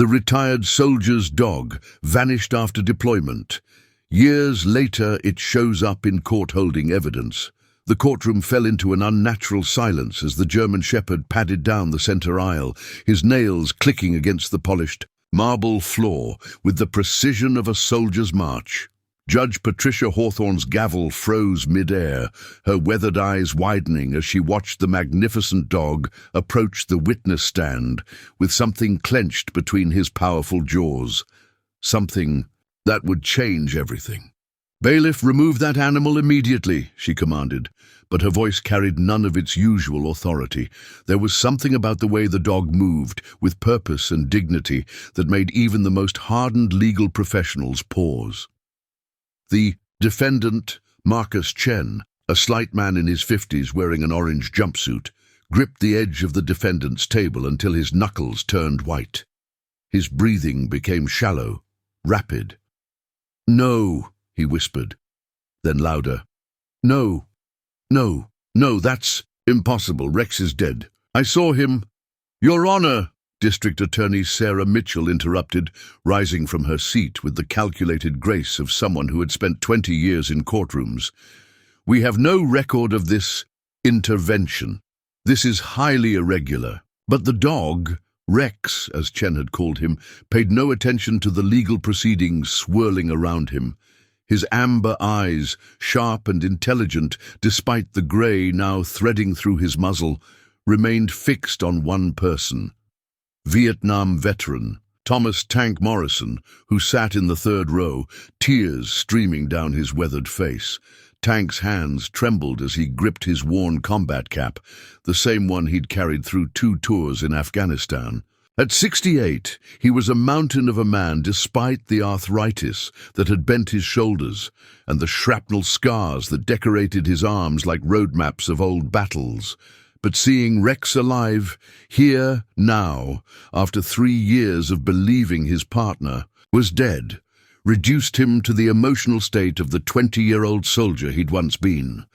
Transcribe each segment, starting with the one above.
The retired soldier's dog vanished after deployment. Years later, it shows up in court-holding evidence. The courtroom fell into an unnatural silence as the German shepherd padded down the center aisle, his nails clicking against the polished marble floor with the precision of a soldier's march. Judge Patricia Hawthorne's gavel froze mid-air, her weathered eyes widening as she watched the magnificent dog approach the witness stand with something clenched between his powerful jaws. Something that would change everything. "Bailiff, remove that animal immediately," she commanded, but her voice carried none of its usual authority. There was something about the way the dog moved, with purpose and dignity, that made even the most hardened legal professionals pause. The defendant, Marcus Chen, a slight man in his 50s wearing an orange jumpsuit, gripped the edge of the defendant's table until his knuckles turned white. His breathing became shallow, rapid. "No," he whispered, then louder. "No, no, no, that's impossible. Rex is dead. I saw him." "Your Honor," District Attorney Sarah Mitchell interrupted, rising from her seat with the calculated grace of someone who had spent 20 years in courtrooms. "We have no record of this intervention. This is highly irregular." But the dog, Rex, as Chen had called him, paid no attention to the legal proceedings swirling around him. His amber eyes, sharp and intelligent despite the grey now threading through his muzzle, remained fixed on one person. Vietnam veteran Thomas "Tank" Morrison, who sat in the third row, tears streaming down his weathered face. Tank's hands trembled as he gripped his worn combat cap, the same one he'd carried through 2 tours in Afghanistan. At 68, he was a mountain of a man despite the arthritis that had bent his shoulders and the shrapnel scars that decorated his arms like road maps of old battles. But seeing Rex alive, here, now, after 3 years of believing his partner was dead, reduced him to the emotional state of the 20-year-old soldier he'd once been.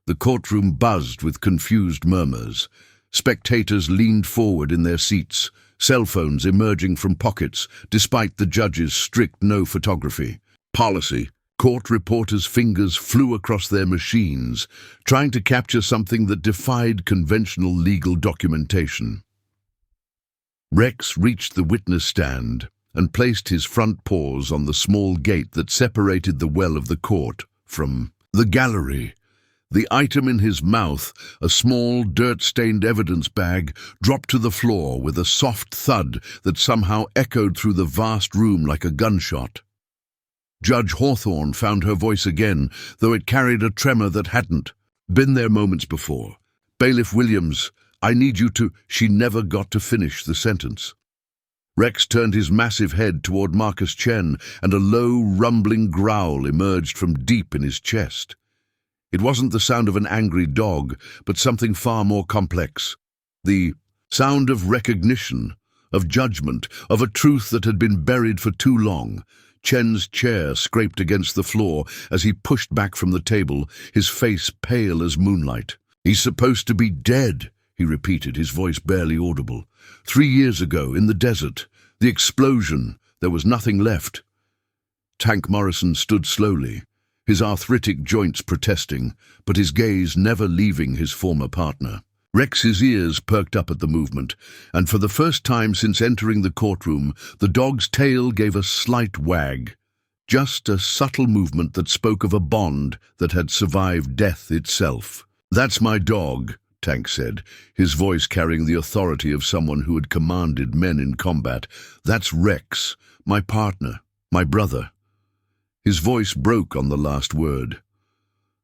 The courtroom buzzed with confused murmurs. Spectators leaned forward in their seats, cell phones emerging from pockets despite the judge's strict no photography policy. Court reporters' fingers flew across their machines, trying to capture something that defied conventional legal documentation. Rex reached the witness stand and placed his front paws on the small gate that separated the well of the court from the gallery. The item in his mouth, a small, dirt-stained evidence bag, dropped to the floor with a soft thud that somehow echoed through the vast room like a gunshot. Judge Hawthorne found her voice again, though it carried a tremor that hadn't been there moments before. "Bailiff Williams, I need you to—" She never got to finish the sentence. Rex turned his massive head toward Marcus Chen, and a low, rumbling growl emerged from deep in his chest. It wasn't the sound of an angry dog, but something far more complex. The sound of recognition, of judgment, of a truth that had been buried for too long. Chen's chair scraped against the floor as he pushed back from the table, his face pale as moonlight. "He's supposed to be dead," he repeated, his voice barely audible. 3 years ago, in the desert, the explosion, there was nothing left." Tank Morrison stood slowly, his arthritic joints protesting, but his gaze never leaving his former partner. Rex's ears perked up at the movement, and for the first time since entering the courtroom, the dog's tail gave a slight wag. Just a subtle movement that spoke of a bond that had survived death itself. "That's my dog," Tank said, his voice carrying the authority of someone who had commanded men in combat. "That's Rex, my partner, my brother." His voice broke on the last word.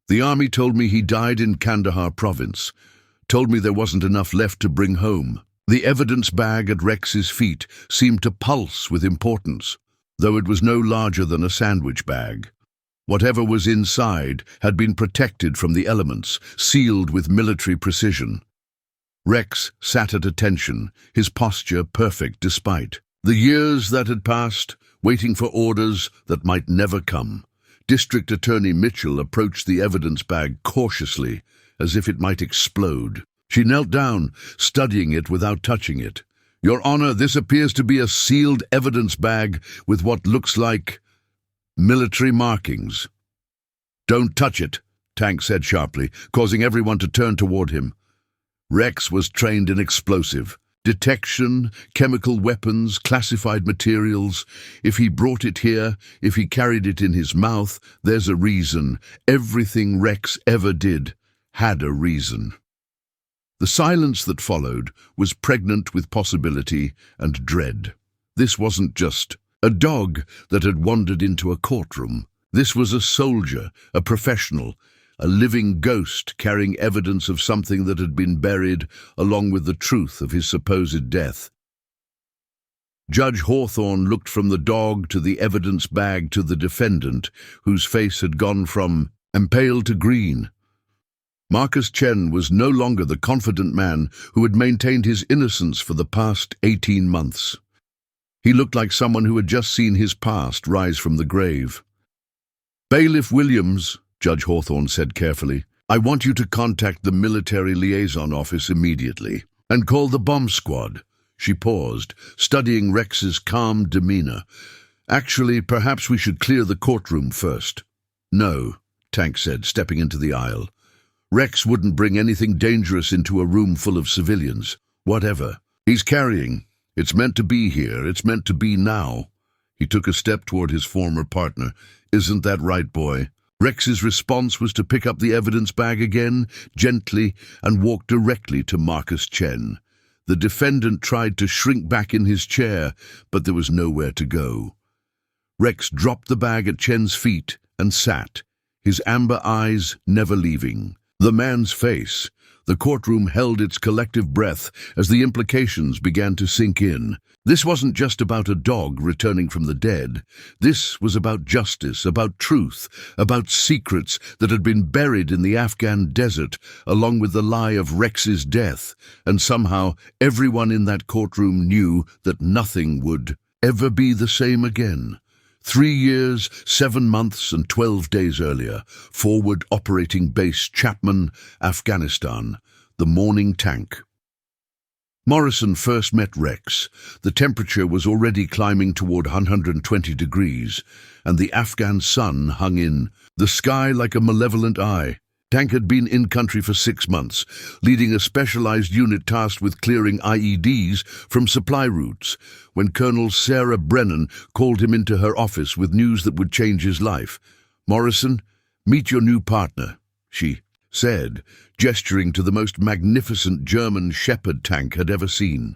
"The army told me he died in Kandahar province, told me there wasn't enough left to bring home." The evidence bag at Rex's feet seemed to pulse with importance, though it was no larger than a sandwich bag. Whatever was inside had been protected from the elements, sealed with military precision. Rex sat at attention, his posture perfect despite the years that had passed, waiting for orders that might never come. District Attorney Mitchell approached the evidence bag cautiously, as if it might explode. She knelt down, studying it without touching it. Your Honor, this appears to be a sealed evidence bag with what looks like military markings. Don't touch it, Tank said sharply, causing everyone to turn toward him. Rex was trained in explosive detection, chemical weapons, classified materials. If he brought it here, if he carried it in his mouth, there's a reason. Everything Rex ever did had a reason. The silence that followed was pregnant with possibility and dread. This wasn't just a dog that had wandered into a courtroom. This was a soldier, a professional, a living ghost carrying evidence of something that had been buried along with the truth of his supposed death. Judge Hawthorne looked from the dog to the evidence bag to the defendant, whose face had gone from pale to green. Marcus Chen was no longer the confident man who had maintained his innocence for the past 18 months. He looked like someone who had just seen his past rise from the grave. "Bailiff Williams," Judge Hawthorne said carefully, "I want you to contact the military liaison office immediately and call the bomb squad." She paused, studying Rex's calm demeanor. "Actually, perhaps we should clear the courtroom first." "No," Tank said, stepping into the aisle. "Rex wouldn't bring anything dangerous into a room full of civilians. Whatever he's carrying, it's meant to be here. It's meant to be now." He took a step toward his former partner. "Isn't that right, boy?" Rex's response was to pick up the evidence bag again, gently, and walk directly to Marcus Chen. The defendant tried to shrink back in his chair, but there was nowhere to go. Rex dropped the bag at Chen's feet and sat, his amber eyes never leaving. The man's face. The courtroom held its collective breath as the implications began to sink in. This wasn't just about a dog returning from the dead. This was about justice, about truth, about secrets that had been buried in the Afghan desert, along with the lie of Rex's death. And somehow everyone in that courtroom knew that nothing would ever be the same again. 3 years, 7 months, and 12 days earlier, Forward Operating Base Chapman, Afghanistan, the morning tank. Morrison first met Rex. The temperature was already climbing toward 120 degrees, and the Afghan sun hung in the sky like a malevolent eye. Tank had been in country for 6 months, leading a specialized unit tasked with clearing IEDs from supply routes, when Colonel Sarah Brennan called him into her office with news that would change his life. "Morrison, meet your new partner," she said, gesturing to the most magnificent German Shepherd tank had ever seen.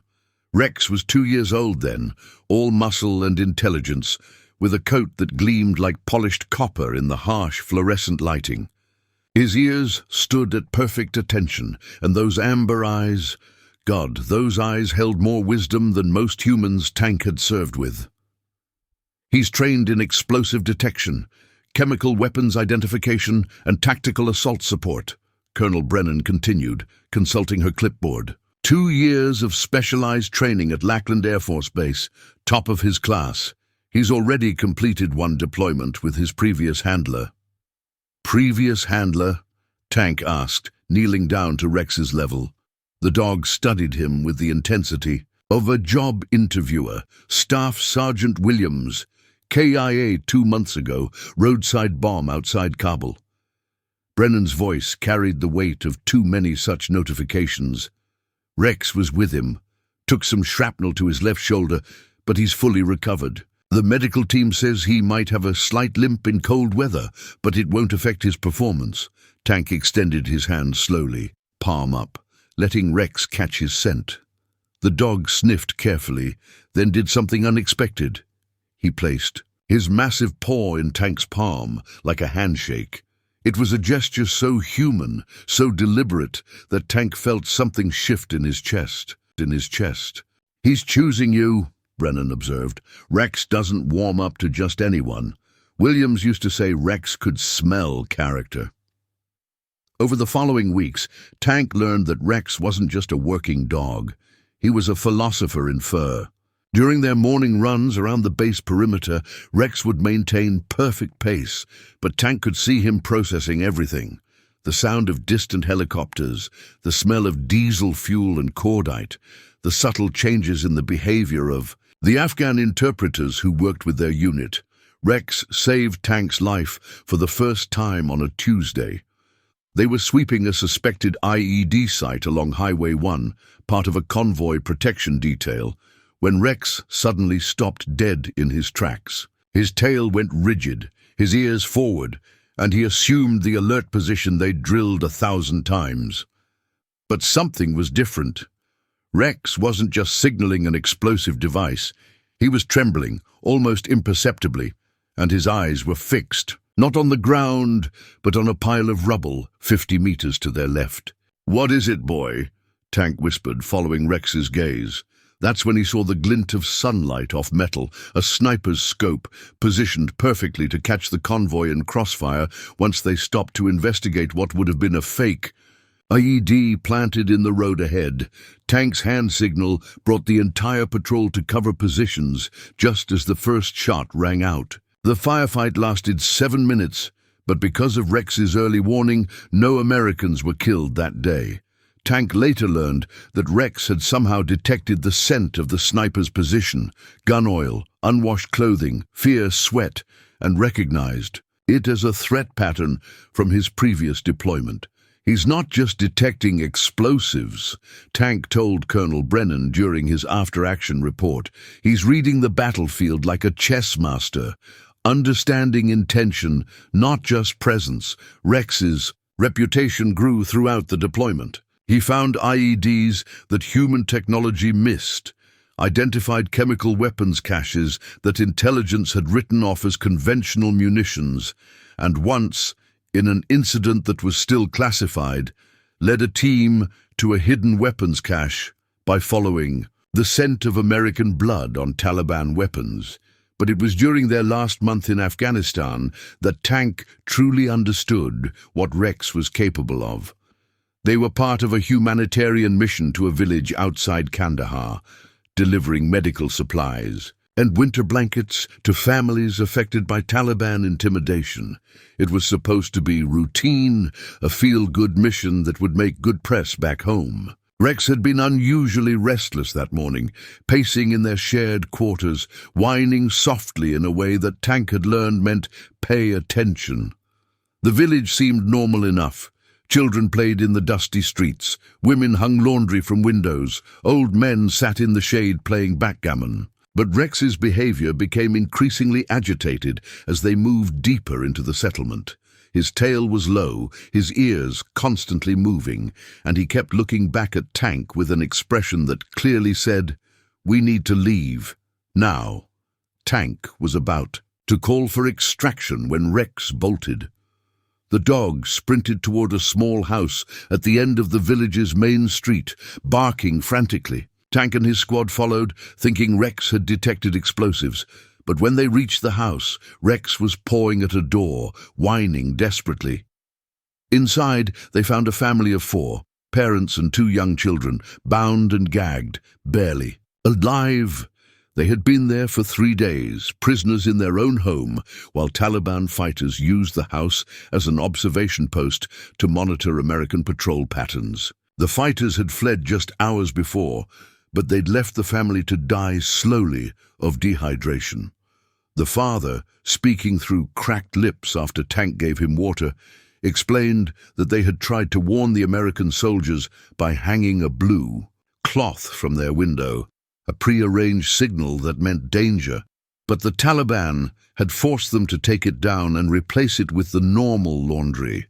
Rex was 2 years old then, all muscle and intelligence, with a coat that gleamed like polished copper in the harsh fluorescent lighting. His ears stood at perfect attention, and those amber eyes, God, those eyes held more wisdom than most humans Tank had served with. "He's trained in explosive detection, chemical weapons identification, and tactical assault support," Colonel Brennan continued, consulting her clipboard. 2 years of specialized training at Lackland Air Force Base, top of his class. He's already completed 1 deployment with his previous handler. "Previous handler?" Tank asked, kneeling down to Rex's level. The dog studied him with the intensity of a job interviewer. "Staff Sergeant Williams, KIA 2 months ago, roadside bomb outside Kabul." Brennan's voice carried the weight of too many such notifications. "Rex was with him, took some shrapnel to his left shoulder, but he's fully recovered. The medical team says he might have a slight limp in cold weather, but it won't affect his performance." Tank extended his hand slowly, palm up, letting Rex catch his scent. The dog sniffed carefully, then did something unexpected. He placed his massive paw in Tank's palm, like a handshake. It was a gesture so human, so deliberate, that Tank felt something shift in his chest. "He's choosing you," Brennan observed. "Rex doesn't warm up to just anyone. Williams used to say Rex could smell character." Over the following weeks, Tank learned that Rex wasn't just a working dog. He was a philosopher in fur. During their morning runs around the base perimeter, Rex would maintain perfect pace, but Tank could see him processing everything. The sound of distant helicopters, the smell of diesel fuel and cordite, the subtle changes in the behavior of the Afghan interpreters who worked with their unit. Rex saved Tank's life for the first time on a Tuesday. They were sweeping a suspected IED site along Highway 1, part of a convoy protection detail, when Rex suddenly stopped dead in his tracks. His tail went rigid, his ears forward, and he assumed the alert position they'd drilled 1,000 times. But something was different. Rex wasn't just signaling an explosive device. He was trembling, almost imperceptibly, and his eyes were fixed, not on the ground, but on a pile of rubble 50 meters to their left. "What is it, boy?" Tank whispered, following Rex's gaze. That's when he saw the glint of sunlight off metal, a sniper's scope, positioned perfectly to catch the convoy in crossfire once they stopped to investigate what would have been a fake IED planted in the road ahead. Tank's hand signal brought the entire patrol to cover positions just as the first shot rang out. The firefight lasted 7 minutes, but because of Rex's early warning, no Americans were killed that day. Tank later learned that Rex had somehow detected the scent of the sniper's position, gun oil, unwashed clothing, fierce sweat, and recognized it as a threat pattern from his previous deployment. "He's not just detecting explosives," Tank told Colonel Brennan during his after-action report. "He's reading the battlefield like a chess master, understanding intention, not just presence." Rex's reputation grew throughout the deployment. He found IEDs that human technology missed, identified chemical weapons caches that intelligence had written off as conventional munitions, and once, in an incident that was still classified, led a team to a hidden weapons cache by following the scent of American blood on Taliban weapons. But it was during their last month in Afghanistan that Tank truly understood what Rex was capable of. They were part of a humanitarian mission to a village outside Kandahar, delivering medical supplies and winter blankets to families affected by Taliban intimidation. It was supposed to be routine, a feel-good mission that would make good press back home. Rex had been unusually restless that morning, pacing in their shared quarters, whining softly in a way that Tank had learned meant pay attention. The village seemed normal enough. Children played in the dusty streets, women hung laundry from windows, old men sat in the shade playing backgammon. But Rex's behavior became increasingly agitated as they moved deeper into the settlement. His tail was low, his ears constantly moving, and he kept looking back at Tank with an expression that clearly said, "We need to leave. Now." Tank was about to call for extraction when Rex bolted. The dog sprinted toward a small house at the end of the village's main street, barking frantically. Tank and his squad followed, thinking Rex had detected explosives. But when they reached the house, Rex was pawing at a door, whining desperately. Inside, they found a family of 4, parents and 2 young children, bound and gagged, barely alive. They had been there for 3 days, prisoners in their own home, while Taliban fighters used the house as an observation post to monitor American patrol patterns. The fighters had fled just hours before, but they'd left the family to die slowly of dehydration. The father, speaking through cracked lips after Tank gave him water, explained that they had tried to warn the American soldiers by hanging a blue cloth from their window, a prearranged signal that meant danger, but the Taliban had forced them to take it down and replace it with the normal laundry.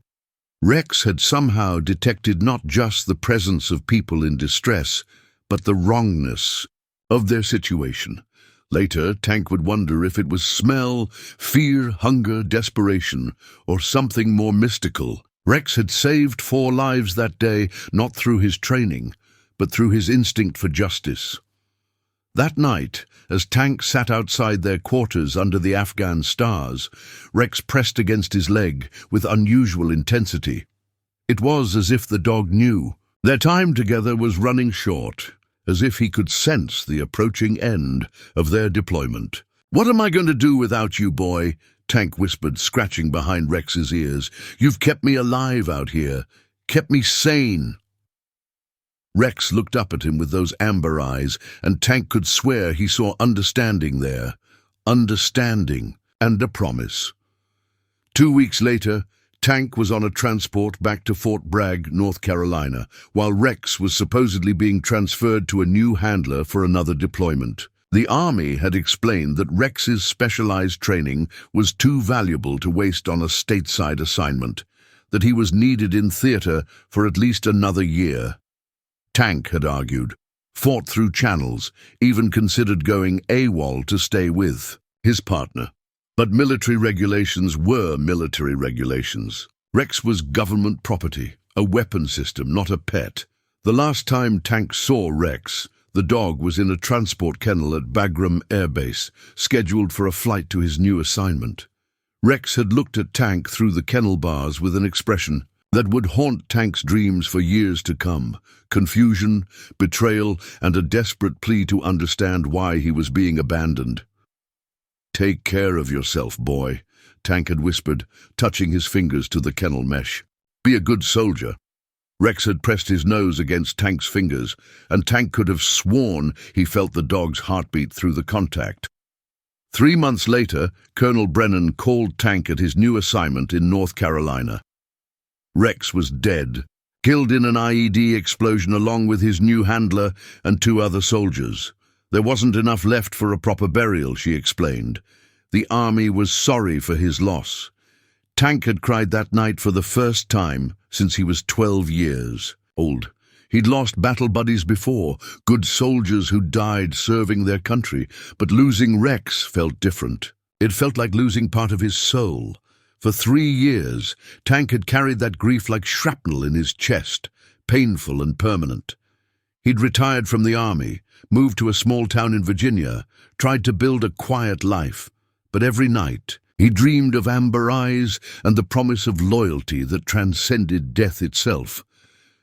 Rex had somehow detected not just the presence of people in distress, but the wrongness of their situation. Later, Tank would wonder if it was smell, fear, hunger, desperation, or something more mystical. Rex had saved 4 lives that day, not through his training, but through his instinct for justice. That night, as Tank sat outside their quarters under the Afghan stars, Rex pressed against his leg with unusual intensity. It was as if the dog knew. Their time together was running short, as if he could sense the approaching end of their deployment. "What am I going to do without you, boy?" Tank whispered, scratching behind Rex's ears. "You've kept me alive out here, kept me sane." Rex looked up at him with those amber eyes, and Tank could swear he saw understanding there. Understanding and a promise. 2 weeks later, Tank was on a transport back to Fort Bragg, North Carolina, while Rex was supposedly being transferred to a new handler for another deployment. The Army had explained that Rex's specialized training was too valuable to waste on a stateside assignment, that he was needed in theater for at least another year. Tank had argued, fought through channels, even considered going AWOL to stay with his partner. But military regulations were military regulations. Rex was government property, a weapon system, not a pet. The last time Tank saw Rex, the dog was in a transport kennel at Bagram Air Base, scheduled for a flight to his new assignment. Rex had looked at Tank through the kennel bars with an expression that would haunt Tank's dreams for years to come: confusion, betrayal, and a desperate plea to understand why he was being abandoned. "Take care of yourself, boy," Tank had whispered, touching his fingers to the kennel mesh. "Be a good soldier." Rex had pressed his nose against Tank's fingers, and Tank could have sworn he felt the dog's heartbeat through the contact. 3 months later, Colonel Brennan called Tank at his new assignment in North Carolina. Rex was dead, killed in an IED explosion along with his new handler and 2 other soldiers. There wasn't enough left for a proper burial, she explained. The Army was sorry for his loss. Tank had cried that night for the first time since he was 12 years old. He'd lost battle buddies before, good soldiers who died serving their country, but losing Rex felt different. It felt like losing part of his soul. For 3 years, Tank had carried that grief like shrapnel in his chest, painful and permanent. He'd retired from the Army, moved to a small town in Virginia, tried to build a quiet life, but every night he dreamed of amber eyes and the promise of loyalty that transcended death itself.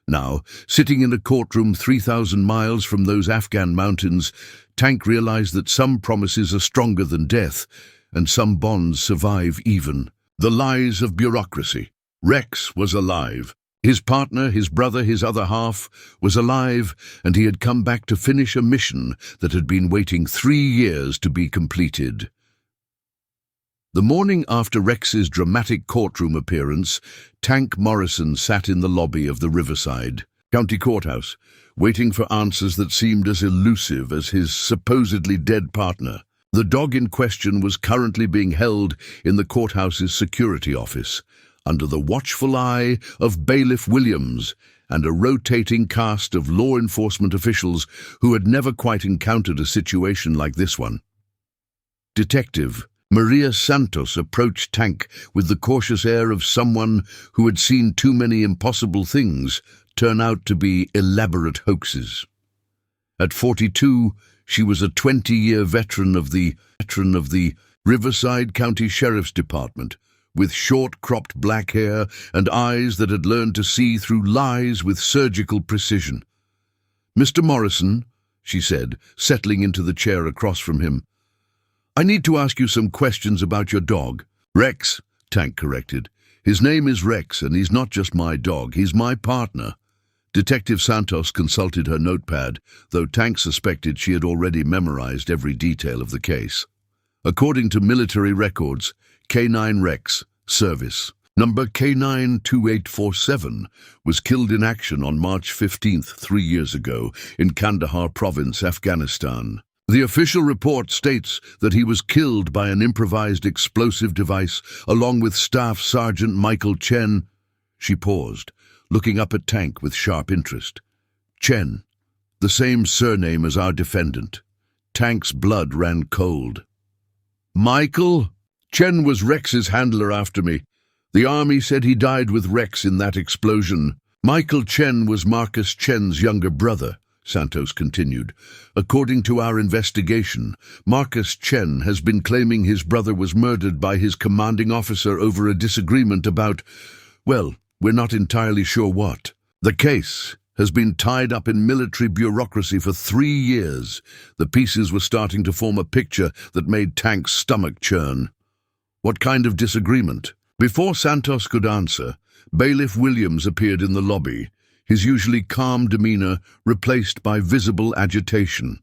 Now, sitting in a courtroom 3,000 miles from those Afghan mountains, Tank realized that some promises are stronger than death, and some bonds survive even the lies of bureaucracy. Rex was alive. His partner, his brother, his other half, was alive, and he had come back to finish a mission that had been waiting 3 years to be completed. The morning after Rex's dramatic courtroom appearance, Tank Morrison sat in the lobby of the Riverside County Courthouse, waiting for answers that seemed as elusive as his supposedly dead partner. The dog in question was currently being held in the courthouse's security office, under the watchful eye of Bailiff Williams and a rotating cast of law enforcement officials who had never quite encountered a situation like this one. Detective Maria Santos approached Tank with the cautious air of someone who had seen too many impossible things turn out to be elaborate hoaxes. At 42, she was a 20-year veteran of the Riverside County Sheriff's Department, with short-cropped black hair and eyes that had learned to see through lies with surgical precision. "Mr. Morrison," she said, settling into the chair across from him, "I need to ask you some questions about your dog." "Rex," Tank corrected. "His name is Rex, and he's not just my dog, he's my partner." Detective Santos consulted her notepad, though Tank suspected she had already memorized every detail of the case. According to military records, K9 Rex, service, number K92847, was killed in action on March 15th, 3 years ago, in Kandahar province, Afghanistan. The official report states that he was killed by an improvised explosive device, along with Staff Sergeant Michael Chen. She paused, looking up at Tank with sharp interest. "Chen, the same surname as our defendant." Tank's blood ran cold. "Michael? Chen was Rex's handler after me. The Army said he died with Rex in that explosion." "Michael Chen was Marcus Chen's younger brother," Santos continued. "According to our investigation, Marcus Chen has been claiming his brother was murdered by his commanding officer over a disagreement about, well, we're not entirely sure what. The case has been tied up in military bureaucracy for 3 years. The pieces were starting to form a picture that made Tank's stomach churn." "What kind of disagreement?" Before Santos could answer, Bailiff Williams appeared in the lobby. his usually calm demeanor replaced by visible agitation.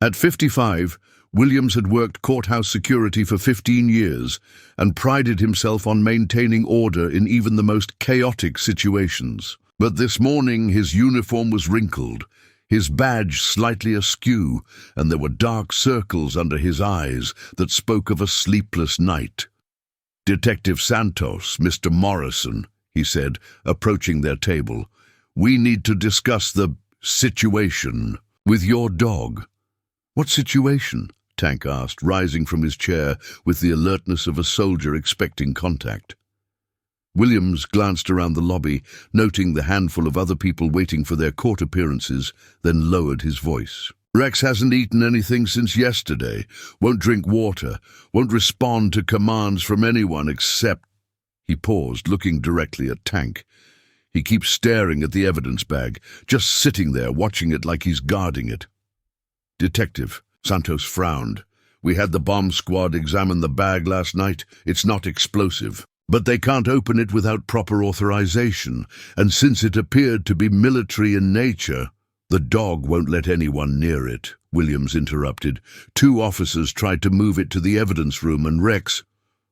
At 55, Williams had worked courthouse security for 15 years and prided himself on maintaining order in even the most chaotic situations. But this morning his uniform was wrinkled, his badge slightly askew, and there were dark circles under his eyes that spoke of a sleepless night. "Detective Santos, Mr. Morrison," he said, approaching their table, "we need to discuss the situation with your dog." "What situation?" Tank asked, rising from his chair with the alertness of a soldier expecting contact. Williams glanced around the lobby, noting the handful of other people waiting for their court appearances, then lowered his voice. "Rex hasn't eaten anything since yesterday, won't drink water, won't respond to commands from anyone except—" He paused, looking directly at Tank. "He keeps staring at the evidence bag, just sitting there watching it like he's guarding it." "Detective," Santos frowned, "we had the bomb squad examine the bag last night. It's not explosive. But they can't open it without proper authorization, and since it appeared to be military in nature—" "The dog won't let anyone near it," Williams interrupted. "2 officers tried to move it to the evidence room and Rex,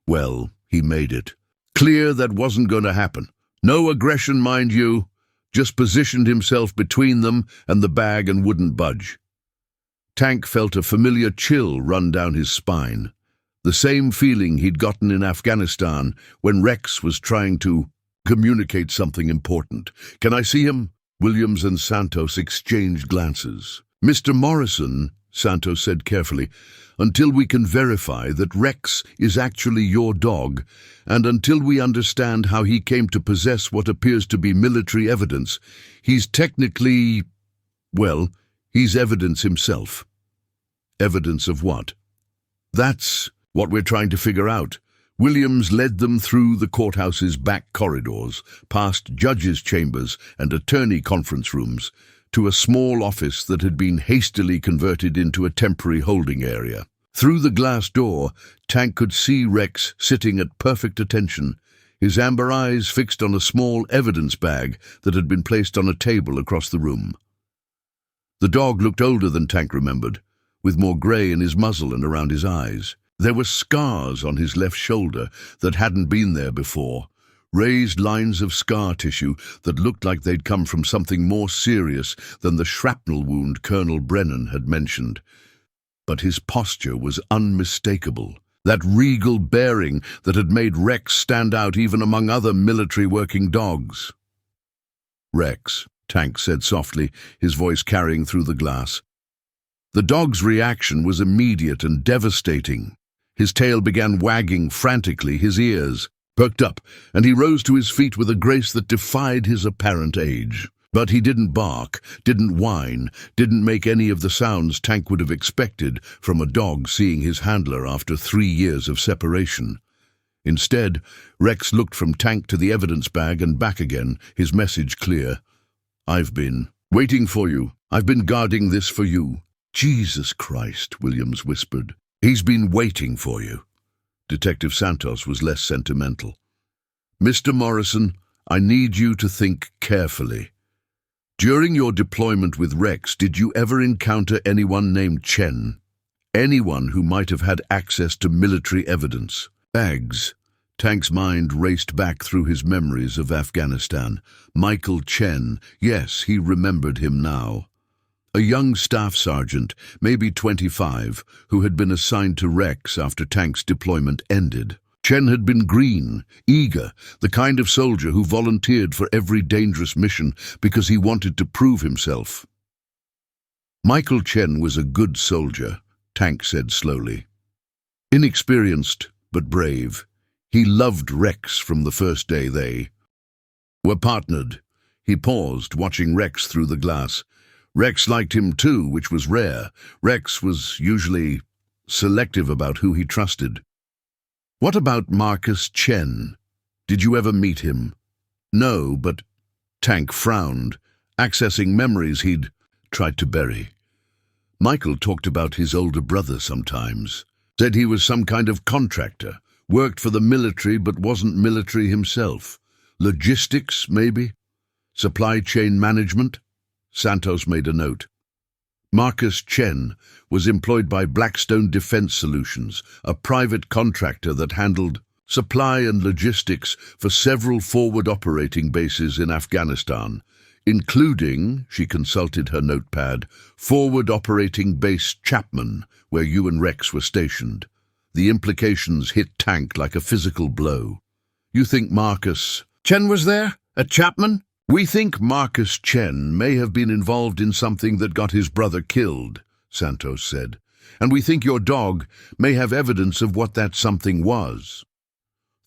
well, he made it clear that wasn't going to happen. No aggression, mind you, just positioned himself between them and the bag and wouldn't budge." Tank felt a familiar chill run down his spine. The same feeling he'd gotten in Afghanistan when Rex was trying to communicate something important. "Can I see him?" Williams and Santos exchanged glances. "Mr. Morrison," Santos said carefully, "until we can verify that Rex is actually your dog, and until we understand how he came to possess what appears to be military evidence, he's technically, well, he's evidence himself." "Evidence of what?" "That's what we're trying to figure out." Williams led them through the courthouse's back corridors, past judges' chambers and attorney conference rooms, to a small office that had been hastily converted into a temporary holding area. Through the glass door, Tank could see Rex sitting at perfect attention, his amber eyes fixed on a small evidence bag that had been placed on a table across the room. The dog looked older than Tank remembered, with more grey in his muzzle and around his eyes. There were scars on his left shoulder that hadn't been there before, raised lines of scar tissue that looked like they'd come from something more serious than the shrapnel wound Colonel Brennan had mentioned. But his posture was unmistakable, that regal bearing that had made Rex stand out even among other military working dogs. "Rex," Tank said softly, his voice carrying through the glass. The dog's reaction was immediate and devastating. His tail began wagging frantically, his ears perked up, and he rose to his feet with a grace that defied his apparent age. But he didn't bark, didn't whine, didn't make any of the sounds Tank would have expected from a dog seeing his handler after 3 years of separation. Instead, Rex looked from Tank to the evidence bag and back again, his message clear. "I've been waiting for you. I've been guarding this for you." "Jesus Christ," Williams whispered. "He's been waiting for you." Detective Santos was less sentimental. "Mr. Morrison, I need you to think carefully. During your deployment with Rex, did you ever encounter anyone named Chen? Anyone who might have had access to military evidence?" Bags. Tank's mind raced back through his memories of Afghanistan. Michael Chen, yes, he remembered him now. A young staff sergeant, maybe 25, who had been assigned to Rex after Tank's deployment ended. Chen had been green, eager, the kind of soldier who volunteered for every dangerous mission because he wanted to prove himself. "Michael Chen was a good soldier," Tank said slowly. "Inexperienced, but brave. He loved Rex from the first day they were partnered." He paused, watching Rex through the glass. Rex liked him too, which was rare. Rex was usually selective about who he trusted. "What about Marcus Chen? Did you ever meet him?" "No, but—" Tank frowned, accessing memories he'd tried to bury. "Michael talked about his older brother sometimes. Said he was some kind of contractor, worked for the military but wasn't military himself. Logistics, maybe?" Supply chain management? Santos made a note. Marcus Chen was employed by Blackstone Defense Solutions, a private contractor that handled supply and logistics for several forward operating bases in Afghanistan, including, she consulted her notepad, forward operating base Chapman, where you and Rex were stationed. The implications hit Tank like a physical blow. You think Marcus Chen was there? At Chapman? We think Marcus Chen may have been involved in something that got his brother killed, Santos said, and we think your dog may have evidence of what that something was.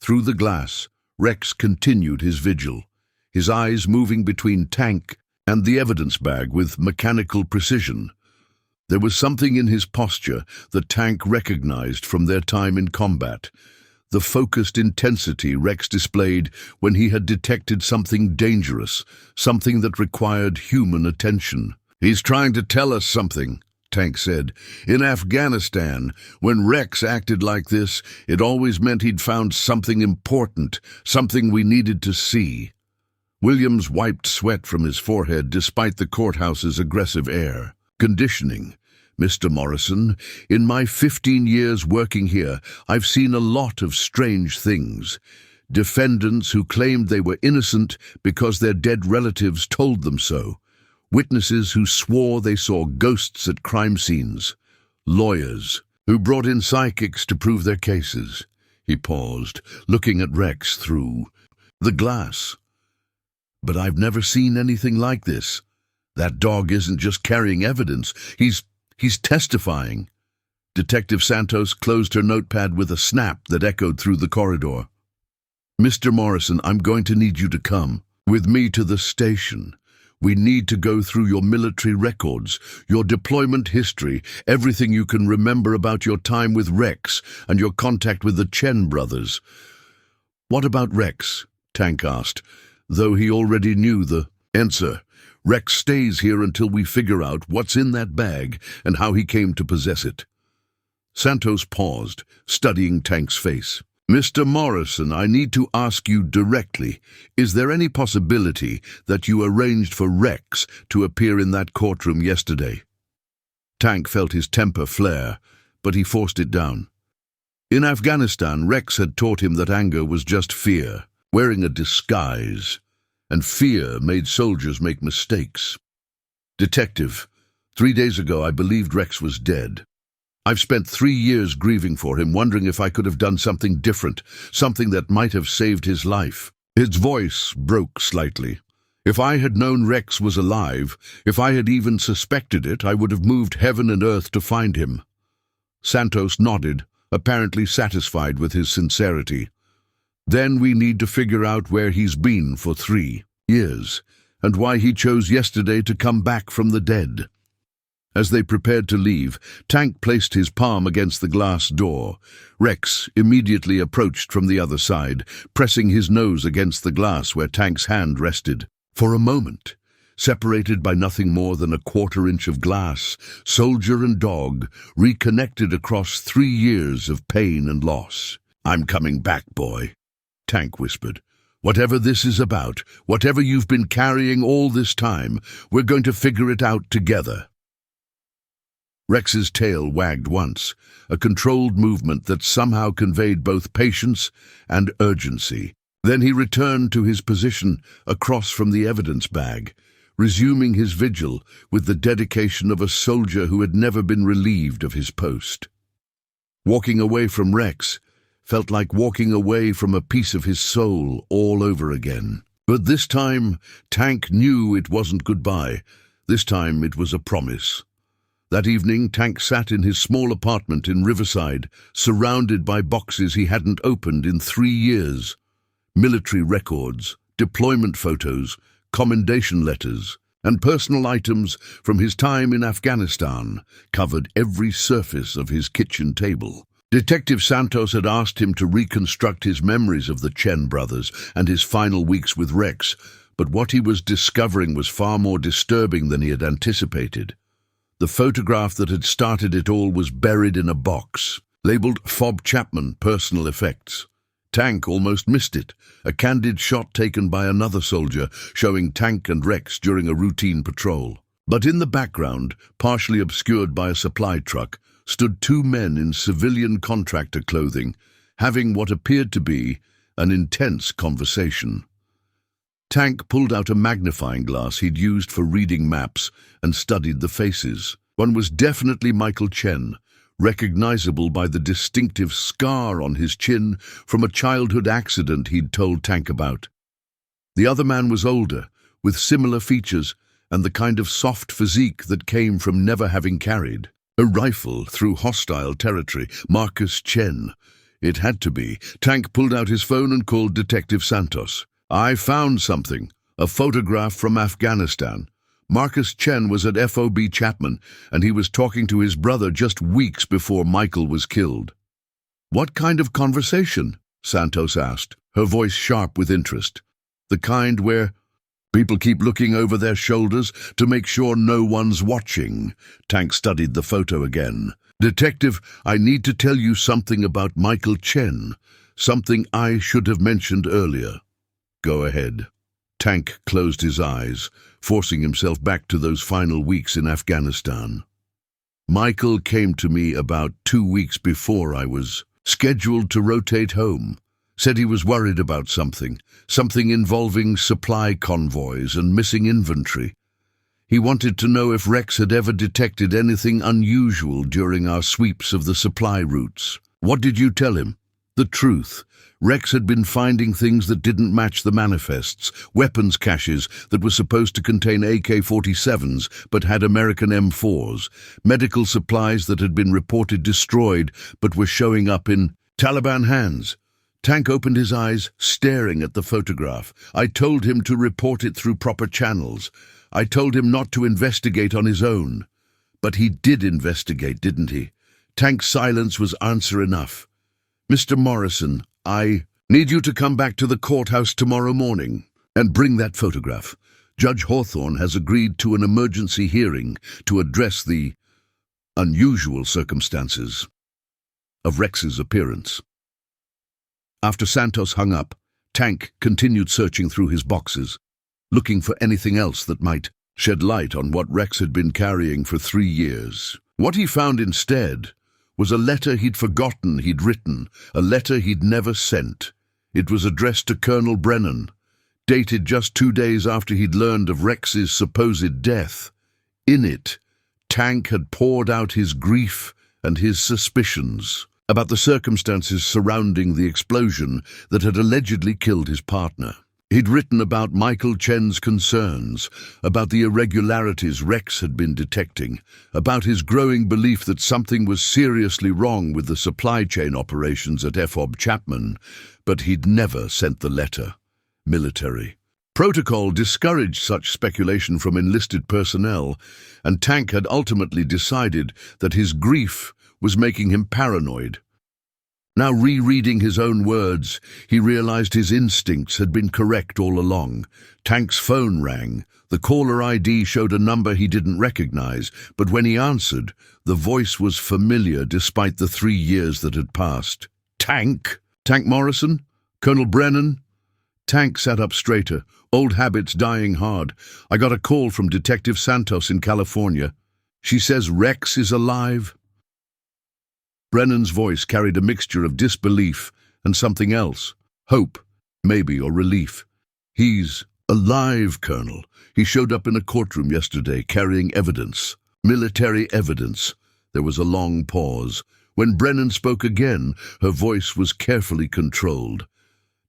Through the glass, Rex continued his vigil, his eyes moving between Tank and the evidence bag with mechanical precision. There was something in his posture that Tank recognized from their time in combat, the focused intensity Rex displayed when he had detected something dangerous, something that required human attention. He's trying to tell us something, Tank said. In Afghanistan, when Rex acted like this, it always meant he'd found something important, something we needed to see. Williams wiped sweat from his forehead despite the courthouse's aggressive air. Conditioning. Mr. Morrison, in my 15 years working here, I've seen a lot of strange things. Defendants who claimed they were innocent because their dead relatives told them so. Witnesses who swore they saw ghosts at crime scenes. Lawyers who brought in psychics to prove their cases. He paused, looking at Rex through the glass. But I've never seen anything like this. That dog isn't just carrying evidence. He's testifying. Detective Santos closed her notepad with a snap that echoed through the corridor. Mr. Morrison, I'm going to need you to come with me to the station. We need to go through your military records, your deployment history, everything you can remember about your time with Rex and your contact with the Chen brothers. What about Rex? Tank asked, though he already knew the answer. Rex stays here until we figure out what's in that bag and how he came to possess it. Santos paused, studying Tank's face. Mr. Morrison, I need to ask you directly, is there any possibility that you arranged for Rex to appear in that courtroom yesterday? Tank felt his temper flare, but he forced it down. In Afghanistan, Rex had taught him that anger was just fear, wearing a disguise. And fear made soldiers make mistakes. Detective, 3 days ago I believed Rex was dead. I've spent 3 years grieving for him, wondering if I could have done something different, something that might have saved his life. His voice broke slightly. If I had known Rex was alive, if I had even suspected it, I would have moved heaven and earth to find him. Santos nodded, apparently satisfied with his sincerity. Then we need to figure out where he's been for 3 years, and why he chose yesterday to come back from the dead. As they prepared to leave, Tank placed his palm against the glass door. Rex immediately approached from the other side, pressing his nose against the glass where Tank's hand rested. For a moment, separated by nothing more than a 1/4 inch of glass, soldier and dog reconnected across 3 years of pain and loss. I'm coming back, boy, Tank whispered. Whatever this is about, whatever you've been carrying all this time, we're going to figure it out together. Rex's tail wagged once, a controlled movement that somehow conveyed both patience and urgency. Then he returned to his position across from the evidence bag, resuming his vigil with the dedication of a soldier who had never been relieved of his post. Walking away from Rex felt like walking away from a piece of his soul all over again. But this time, Tank knew it wasn't goodbye. This time it was a promise. That evening, Tank sat in his small apartment in Riverside, surrounded by boxes he hadn't opened in 3 years. Military records, deployment photos, commendation letters, and personal items from his time in Afghanistan covered every surface of his kitchen table. Detective Santos had asked him to reconstruct his memories of the Chen brothers and his final weeks with Rex, but what he was discovering was far more disturbing than he had anticipated. The photograph that had started it all was buried in a box, labeled Fob Chapman Personal Effects. Tank almost missed it, a candid shot taken by another soldier showing Tank and Rex during a routine patrol. But in the background, partially obscured by a supply truck, stood two men in civilian contractor clothing, having what appeared to be an intense conversation. Tank pulled out a magnifying glass he'd used for reading maps and studied the faces. One was definitely Michael Chen, recognizable by the distinctive scar on his chin from a childhood accident he'd told Tank about. The other man was older, with similar features and the kind of soft physique that came from never having carried a rifle through hostile territory. Marcus Chen. It had to be. Tank pulled out his phone and called Detective Santos. "I found something. A photograph from Afghanistan. Marcus Chen was at FOB Chapman, and he was talking to his brother just weeks before Michael was killed." "What kind of conversation?" Santos asked, her voice sharp with interest. "The kind where people keep looking over their shoulders to make sure no one's watching." Tank studied the photo again. "Detective, I need to tell you something about Michael Chen, something I should have mentioned earlier." "Go ahead." Tank closed his eyes, forcing himself back to those final weeks in Afghanistan. "Michael came to me about 2 weeks before I was scheduled to rotate home. Said he was worried about something involving supply convoys and missing inventory. He wanted to know if Rex had ever detected anything unusual during our sweeps of the supply routes." "What did you tell him?" "The truth. Rex had been finding things that didn't match the manifests, weapons caches that were supposed to contain AK-47s but had American M4s, medical supplies that had been reported destroyed but were showing up in Taliban hands." Tank opened his eyes, staring at the photograph. "I told him to report it through proper channels. I told him not to investigate on his own. But he did investigate, didn't he?" Tank's silence was answer enough. "Mr. Morrison, I need you to come back to the courthouse tomorrow morning and bring that photograph. Judge Hawthorne has agreed to an emergency hearing to address the unusual circumstances of Rex's appearance." After Santos hung up, Tank continued searching through his boxes, looking for anything else that might shed light on what Rex had been carrying for 3 years. What he found instead was a letter he'd forgotten he'd written, a letter he'd never sent. It was addressed to Colonel Brennan, dated just 2 days after he'd learned of Rex's supposed death. In it, Tank had poured out his grief and his suspicions about the circumstances surrounding the explosion that had allegedly killed his partner. He'd written about Michael Chen's concerns, about the irregularities Rex had been detecting, about his growing belief that something was seriously wrong with the supply chain operations at FOB Chapman, but he'd never sent the letter. Military protocol discouraged such speculation from enlisted personnel, and Tank had ultimately decided that his grief was making him paranoid. Now, rereading his own words, he realized his instincts had been correct all along. Tank's phone rang. The caller ID showed a number he didn't recognize, but when he answered, the voice was familiar despite the 3 years that had passed. "Tank? Tank Morrison? Colonel Brennan?" Tank sat up straighter, old habits dying hard. "I got a call from Detective Santos in California. She says Rex is alive." Brennan's voice carried a mixture of disbelief and something else. Hope, maybe, or relief. "He's alive, Colonel. He showed up in a courtroom yesterday carrying evidence. Military evidence." There was a long pause. When Brennan spoke again, her voice was carefully controlled.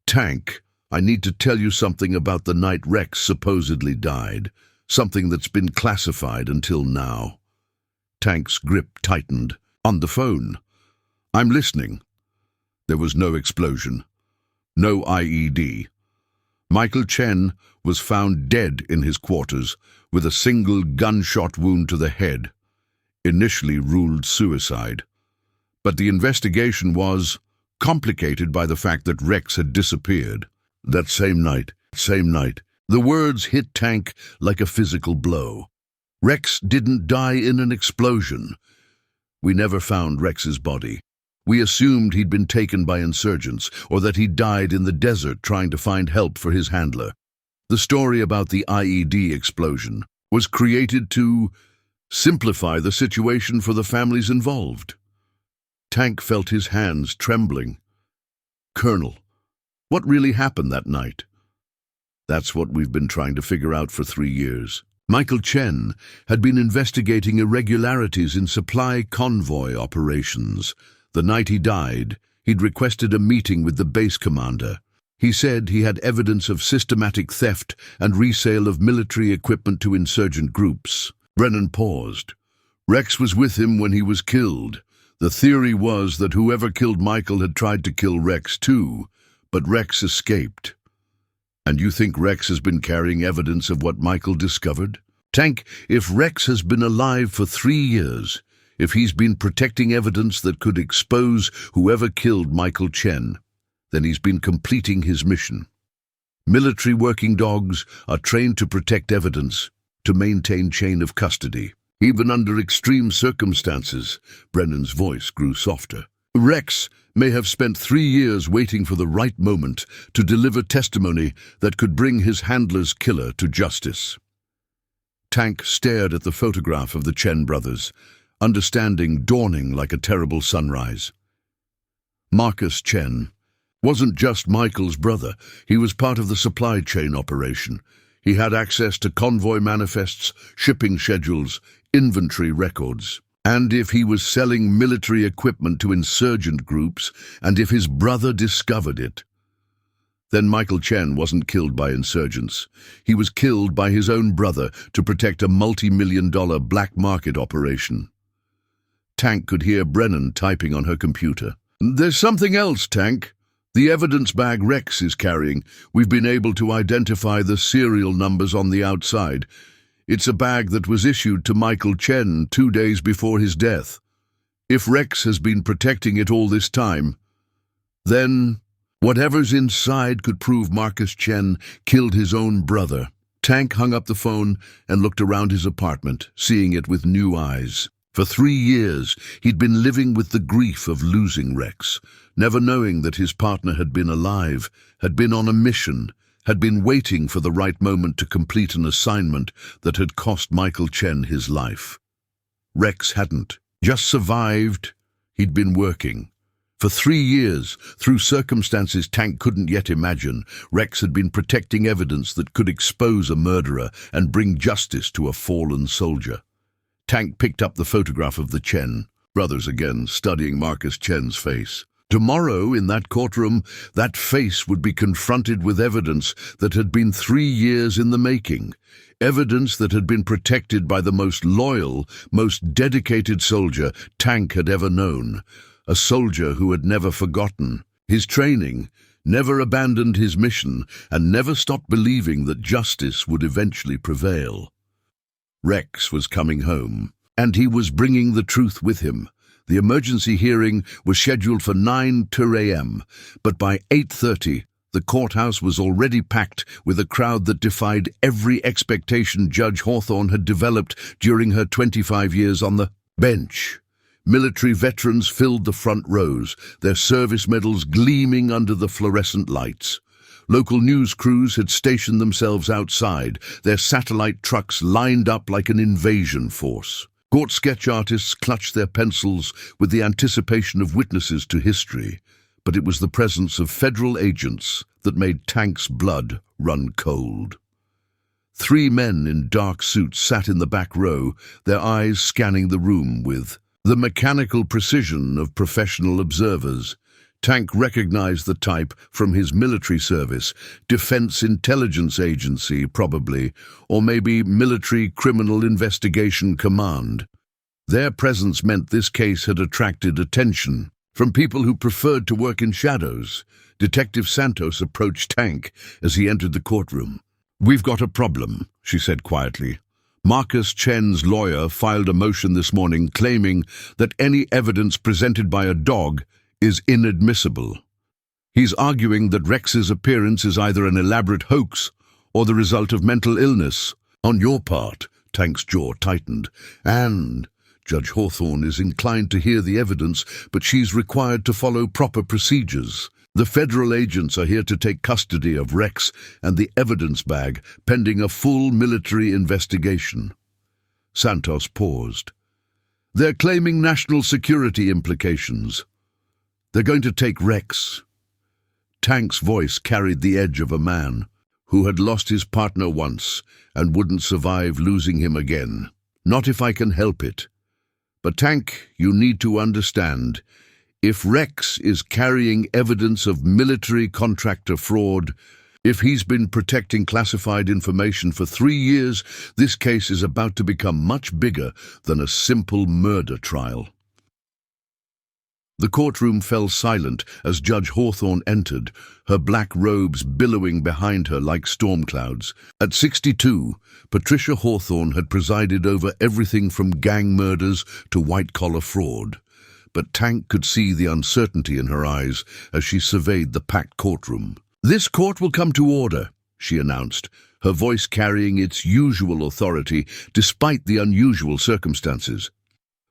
"Tank, I need to tell you something about the night Rex supposedly died. Something that's been classified until now." Tank's grip tightened. "On the phone." "I'm listening." There was no explosion. No IED. Michael Chen was found dead in his quarters with a single gunshot wound to the head. Initially ruled suicide. But the investigation was complicated by the fact that Rex had disappeared. That same night. The words hit Tank like a physical blow. Rex didn't die in an explosion. We never found Rex's body. We assumed he'd been taken by insurgents or that he died in the desert trying to find help for his handler. The story about the IED explosion was created to simplify the situation for the families involved. Tank felt his hands trembling. Colonel, what really happened that night? That's what we've been trying to figure out for 3 years. Michael Chen had been investigating irregularities in supply convoy operations. The night he died, he'd requested a meeting with the base commander. He said he had evidence of systematic theft and resale of military equipment to insurgent groups. Brennan paused. Rex was with him when he was killed. The theory was that whoever killed Michael had tried to kill Rex too, but Rex escaped. And you think Rex has been carrying evidence of what Michael discovered? Tank, if Rex has been alive for 3 years, if he's been protecting evidence that could expose whoever killed Michael Chen, then he's been completing his mission. Military working dogs are trained to protect evidence, to maintain chain of custody. Even under extreme circumstances, Brennan's voice grew softer. Rex may have spent 3 years waiting for the right moment to deliver testimony that could bring his handler's killer to justice. Tank stared at the photograph of the Chen brothers, understanding dawning like a terrible sunrise. Marcus Chen wasn't just Michael's brother. He was part of the supply chain operation. He had access to convoy manifests, shipping schedules, inventory records. And if he was selling military equipment to insurgent groups, and if his brother discovered it, then Michael Chen wasn't killed by insurgents. He was killed by his own brother to protect a multi-million-dollar black market operation. Tank could hear Brennan typing on her computer. There's something else, Tank. The evidence bag Rex is carrying, we've been able to identify the serial numbers on the outside. It's a bag that was issued to Michael Chen 2 days before his death. If Rex has been protecting it all this time, then whatever's inside could prove Marcus Chen killed his own brother. Tank hung up the phone and looked around his apartment, seeing it with new eyes. For 3 years, he'd been living with the grief of losing Rex, never knowing that his partner had been alive, had been on a mission, had been waiting for the right moment to complete an assignment that had cost Michael Chen his life. Rex hadn't just survived, he'd been working. For 3 years, through circumstances Tank couldn't yet imagine, Rex had been protecting evidence that could expose a murderer and bring justice to a fallen soldier. Tank picked up the photograph of the Chen brothers again, studying Marcus Chen's face. Tomorrow, in that courtroom, that face would be confronted with evidence that had been 3 years in the making. Evidence that had been protected by the most loyal, most dedicated soldier Tank had ever known. A soldier who had never forgotten his training, never abandoned his mission, and never stopped believing that justice would eventually prevail. Rex was coming home, and he was bringing the truth with him. The emergency hearing was scheduled for 9:00 a.m., but by 8:30, the courthouse was already packed with a crowd that defied every expectation Judge Hawthorne had developed during her 25 years on the bench. Military veterans filled the front rows, their service medals gleaming under the fluorescent lights. Local news crews had stationed themselves outside, their satellite trucks lined up like an invasion force. Court sketch artists clutched their pencils with the anticipation of witnesses to history, but it was the presence of federal agents that made Tank's blood run cold. 3 men in dark suits sat in the back row, their eyes scanning the room with the mechanical precision of professional observers. Tank recognized the type from his military service, Defense Intelligence Agency probably, or maybe Military Criminal Investigation Command. Their presence meant this case had attracted attention from people who preferred to work in shadows. Detective Santos approached Tank as he entered the courtroom. "We've got a problem," she said quietly. Marcus Chen's lawyer filed a motion this morning claiming that any evidence presented by a dog is inadmissible. He's arguing that Rex's appearance is either an elaborate hoax or the result of mental illness. On your part, Tank's jaw tightened, and Judge Hawthorne is inclined to hear the evidence, but she's required to follow proper procedures. The federal agents are here to take custody of Rex and the evidence bag, pending a full military investigation. Santos paused. They're claiming national security implications. They're going to take Rex. Tank's voice carried the edge of a man who had lost his partner once and wouldn't survive losing him again. Not if I can help it. But Tank, you need to understand, if Rex is carrying evidence of military contractor fraud, if he's been protecting classified information for 3 years, this case is about to become much bigger than a simple murder trial. The courtroom fell silent as Judge Hawthorne entered, her black robes billowing behind her like storm clouds. At 62, Patricia Hawthorne had presided over everything from gang murders to white-collar fraud. But Tank could see the uncertainty in her eyes as she surveyed the packed courtroom. "This court will come to order," she announced, her voice carrying its usual authority despite the unusual circumstances.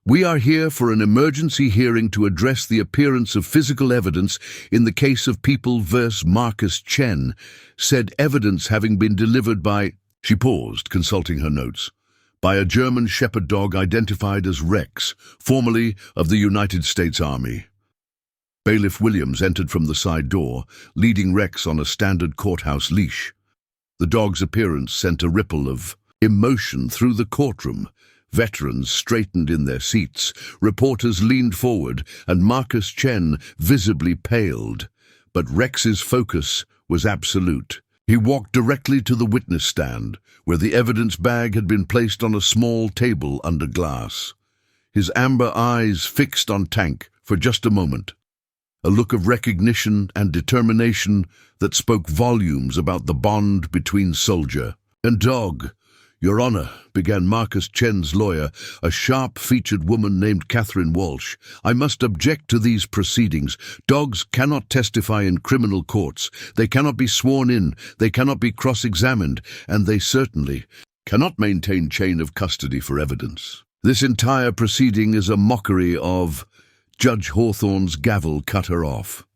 "We are here for an emergency hearing to address the appearance of physical evidence in the case of People vs. Marcus Chen, said evidence having been delivered by—" She paused, consulting her notes. "By a German shepherd dog identified as Rex, formerly of the United States Army." Bailiff Williams entered from the side door, leading Rex on a standard courthouse leash. The dog's appearance sent a ripple of emotion through the courtroom. Veterans straightened in their seats, reporters leaned forward, and Marcus Chen visibly paled. But Rex's focus was absolute. He walked directly to the witness stand, where the evidence bag had been placed on a small table under glass. His amber eyes fixed on Tank for just a moment. A look of recognition and determination that spoke volumes about the bond between soldier and dog. "Your Honor," began Marcus Chen's lawyer, a sharp-featured woman named Catherine Walsh, "I must object to these proceedings. Dogs cannot testify in criminal courts. They cannot be sworn in. They cannot be cross-examined. And they certainly cannot maintain chain of custody for evidence. This entire proceeding is a mockery of—" Judge Hawthorne's gavel cut her off.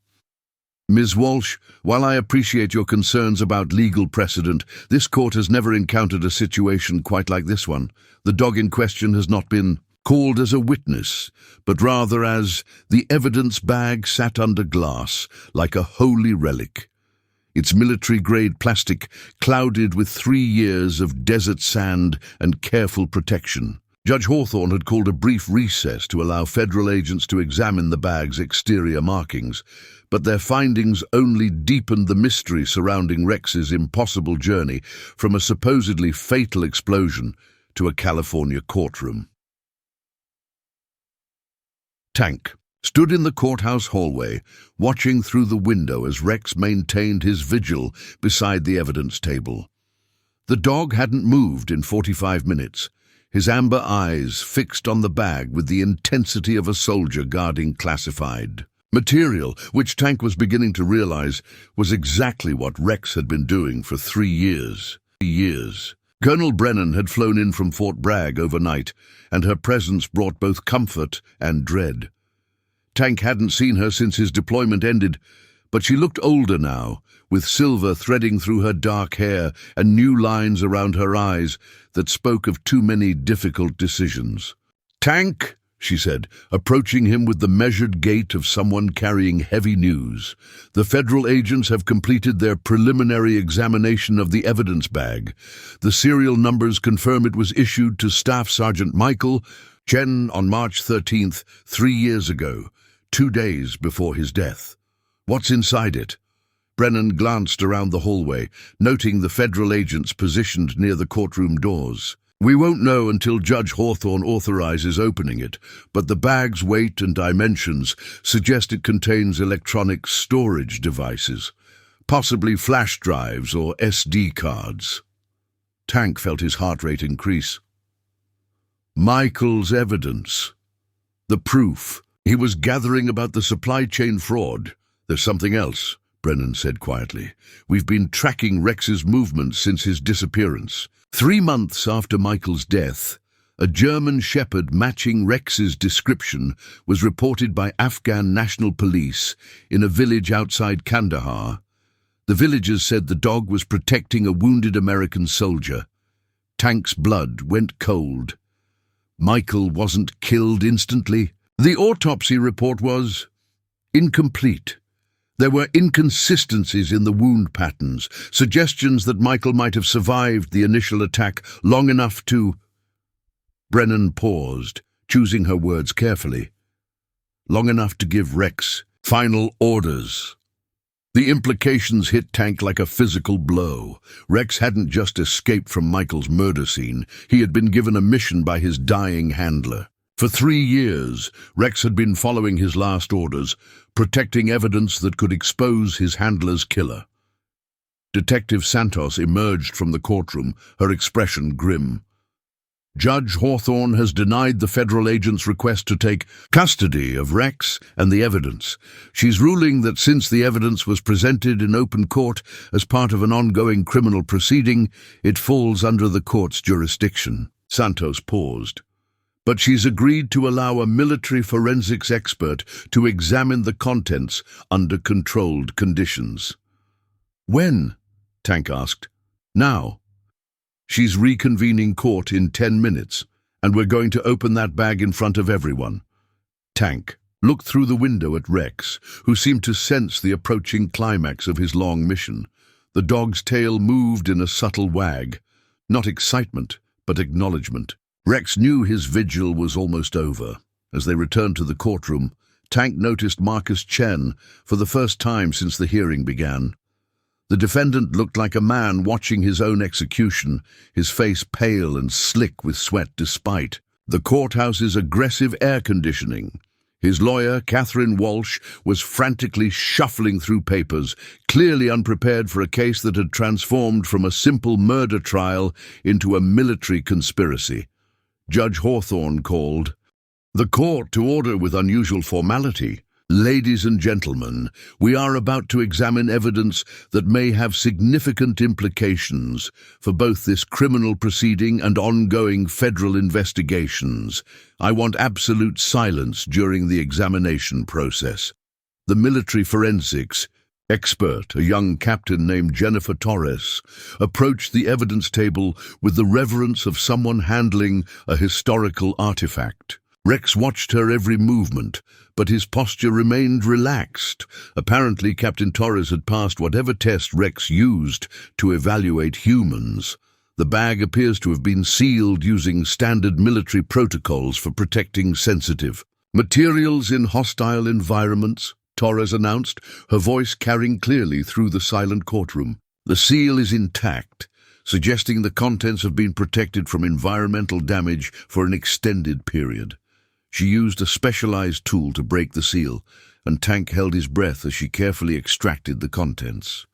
"Ms. Walsh, while I appreciate your concerns about legal precedent, this court has never encountered a situation quite like this one. The dog in question has not been called as a witness, but rather as the evidence bag sat under glass, like a holy relic. Its military-grade plastic clouded with 3 years of desert sand and careful protection. Judge Hawthorne had called a brief recess to allow federal agents to examine the bag's exterior markings, but their findings only deepened the mystery surrounding Rex's impossible journey from a supposedly fatal explosion to a California courtroom. Tank stood in the courthouse hallway, watching through the window as Rex maintained his vigil beside the evidence table. The dog hadn't moved in 45 minutes, his amber eyes fixed on the bag with the intensity of a soldier guarding classified material, which Tank was beginning to realize was exactly what Rex had been doing for 3 years. Colonel Brennan had flown in from Fort Bragg overnight, and her presence brought both comfort and dread. Tank hadn't seen her since his deployment ended, but she looked older now, with silver threading through her dark hair and new lines around her eyes that spoke of too many difficult decisions. "Tank," she said, approaching him with the measured gait of someone carrying heavy news. "The federal agents have completed their preliminary examination of the evidence bag. The serial numbers confirm it was issued to Staff Sergeant Michael Chen on March 13th, 3 years ago, 2 days before his death. What's inside it?" Brennan glanced around the hallway, noting the federal agents positioned near the courtroom doors. "We won't know until Judge Hawthorne authorizes opening it, but the bag's weight and dimensions suggest it contains electronic storage devices, possibly flash drives or SD cards." Tank felt his heart rate increase. Michael's evidence. The proof. He was gathering about the supply chain fraud. "There's something else," Brennan said quietly. "We've been tracking Rex's movements since his disappearance. 3 months after Michael's death, A German shepherd matching Rex's description was reported by Afghan National Police in a village outside Kandahar. The villagers said the dog was protecting a wounded American soldier. Tank's blood went cold. Michael wasn't killed instantly. The autopsy report was incomplete. There were inconsistencies in the wound patterns, suggestions that Michael might have survived the initial attack long enough to... Brennan paused, choosing her words carefully. Long enough to give Rex final orders. The implications hit Tank like a physical blow. Rex hadn't just escaped from Michael's murder scene. He had been given a mission by his dying handler. For 3 years, Rex had been following his last orders, protecting evidence that could expose his handler's killer. Detective Santos emerged from the courtroom, her expression grim. Judge Hawthorne has denied the federal agent's request to take custody of Rex and the evidence. She's ruling that since the evidence was presented in open court as part of an ongoing criminal proceeding, it falls under the court's jurisdiction. Santos paused. But she's agreed to allow a military forensics expert to examine the contents under controlled conditions. When? Tank asked. Now. She's reconvening court in 10 minutes, and we're going to open that bag in front of everyone. Tank looked through the window at Rex, who seemed to sense the approaching climax of his long mission. The dog's tail moved in a subtle wag. Not excitement, but acknowledgement. Rex knew his vigil was almost over. As they returned to the courtroom, Tank noticed Marcus Chen for the first time since the hearing began. The defendant looked like a man watching his own execution, his face pale and slick with sweat despite the courthouse's aggressive air conditioning. His lawyer, Catherine Walsh, was frantically shuffling through papers, clearly unprepared for a case that had transformed from a simple murder trial into a military conspiracy. Judge Hawthorne called. The court to order with unusual formality. Ladies and gentlemen, we are about to examine evidence that may have significant implications for both this criminal proceeding and ongoing federal investigations. I want absolute silence during the examination process. The military forensics expert, a young captain named Jennifer Torres, approached the evidence table with the reverence of someone handling a historical artifact. Rex watched her every movement, but his posture remained relaxed. Apparently, Captain Torres had passed whatever test Rex used to evaluate humans. The bag appears to have been sealed using standard military protocols for protecting sensitive materials in hostile environments, Torres announced, her voice carrying clearly through the silent courtroom. The seal is intact, suggesting the contents have been protected from environmental damage for an extended period. She used a specialized tool to break the seal, and Tank held his breath as she carefully extracted the contents.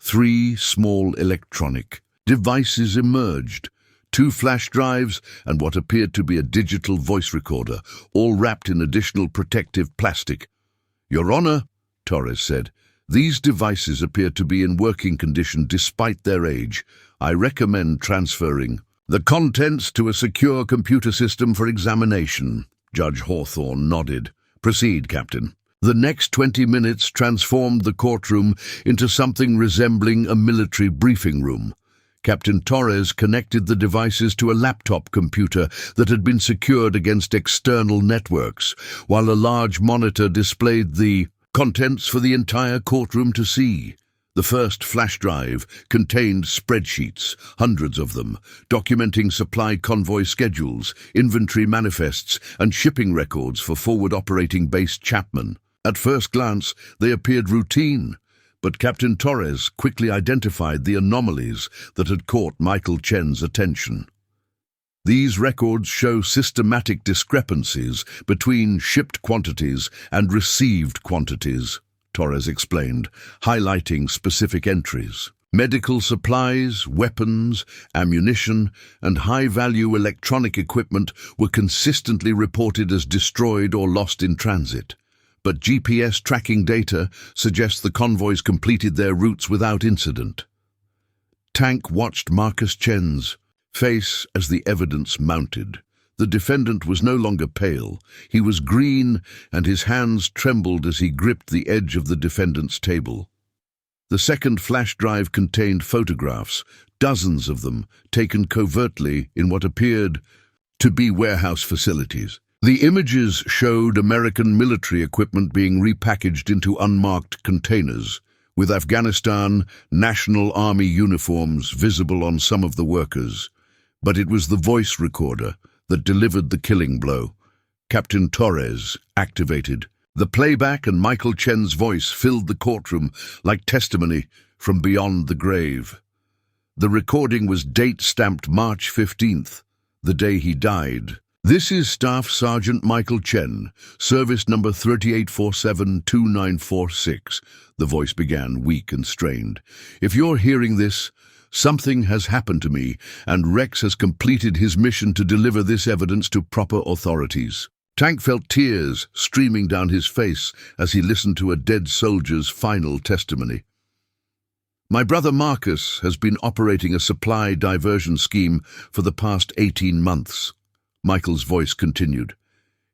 3 small electronic devices emerged, 2 flash drives and what appeared to be a digital voice recorder, all wrapped in additional protective plastic. Your Honor, Torres said, these devices appear to be in working condition despite their age. I recommend transferring the contents to a secure computer system for examination. Judge Hawthorne nodded. Proceed, Captain. The next 20 minutes transformed the courtroom into something resembling a military briefing room. Captain Torres connected the devices to a laptop computer that had been secured against external networks, while a large monitor displayed the contents for the entire courtroom to see. The first flash drive contained spreadsheets, hundreds of them, documenting supply convoy schedules, inventory manifests, and shipping records for Forward Operating Base Chapman. At first glance, they appeared routine, but Captain Torres quickly identified the anomalies that had caught Michael Chen's attention. These records show systematic discrepancies between shipped quantities and received quantities, Torres explained, highlighting specific entries. Medical supplies, weapons, ammunition, and high-value electronic equipment were consistently reported as destroyed or lost in transit. But GPS tracking data suggests the convoys completed their routes without incident. Tank watched Marcus Chen's face as the evidence mounted. The defendant was no longer pale. He was green, and his hands trembled as he gripped the edge of the defendant's table. The second flash drive contained photographs, dozens of them, taken covertly in what appeared to be warehouse facilities. The images showed American military equipment being repackaged into unmarked containers, with Afghanistan National Army uniforms visible on some of the workers. But it was the voice recorder that delivered the killing blow. Captain Torres activated. The playback and Michael Chen's voice filled the courtroom like testimony from beyond the grave. The recording was date-stamped March 15th, the day he died. "This is Staff Sergeant Michael Chen, service number 38472946, the voice began, weak and strained. "If you're hearing this, something has happened to me, and Rex has completed his mission to deliver this evidence to proper authorities." Tank felt tears streaming down his face as he listened to a dead soldier's final testimony. "My brother Marcus has been operating a supply diversion scheme for the past 18 months. Michael's voice continued.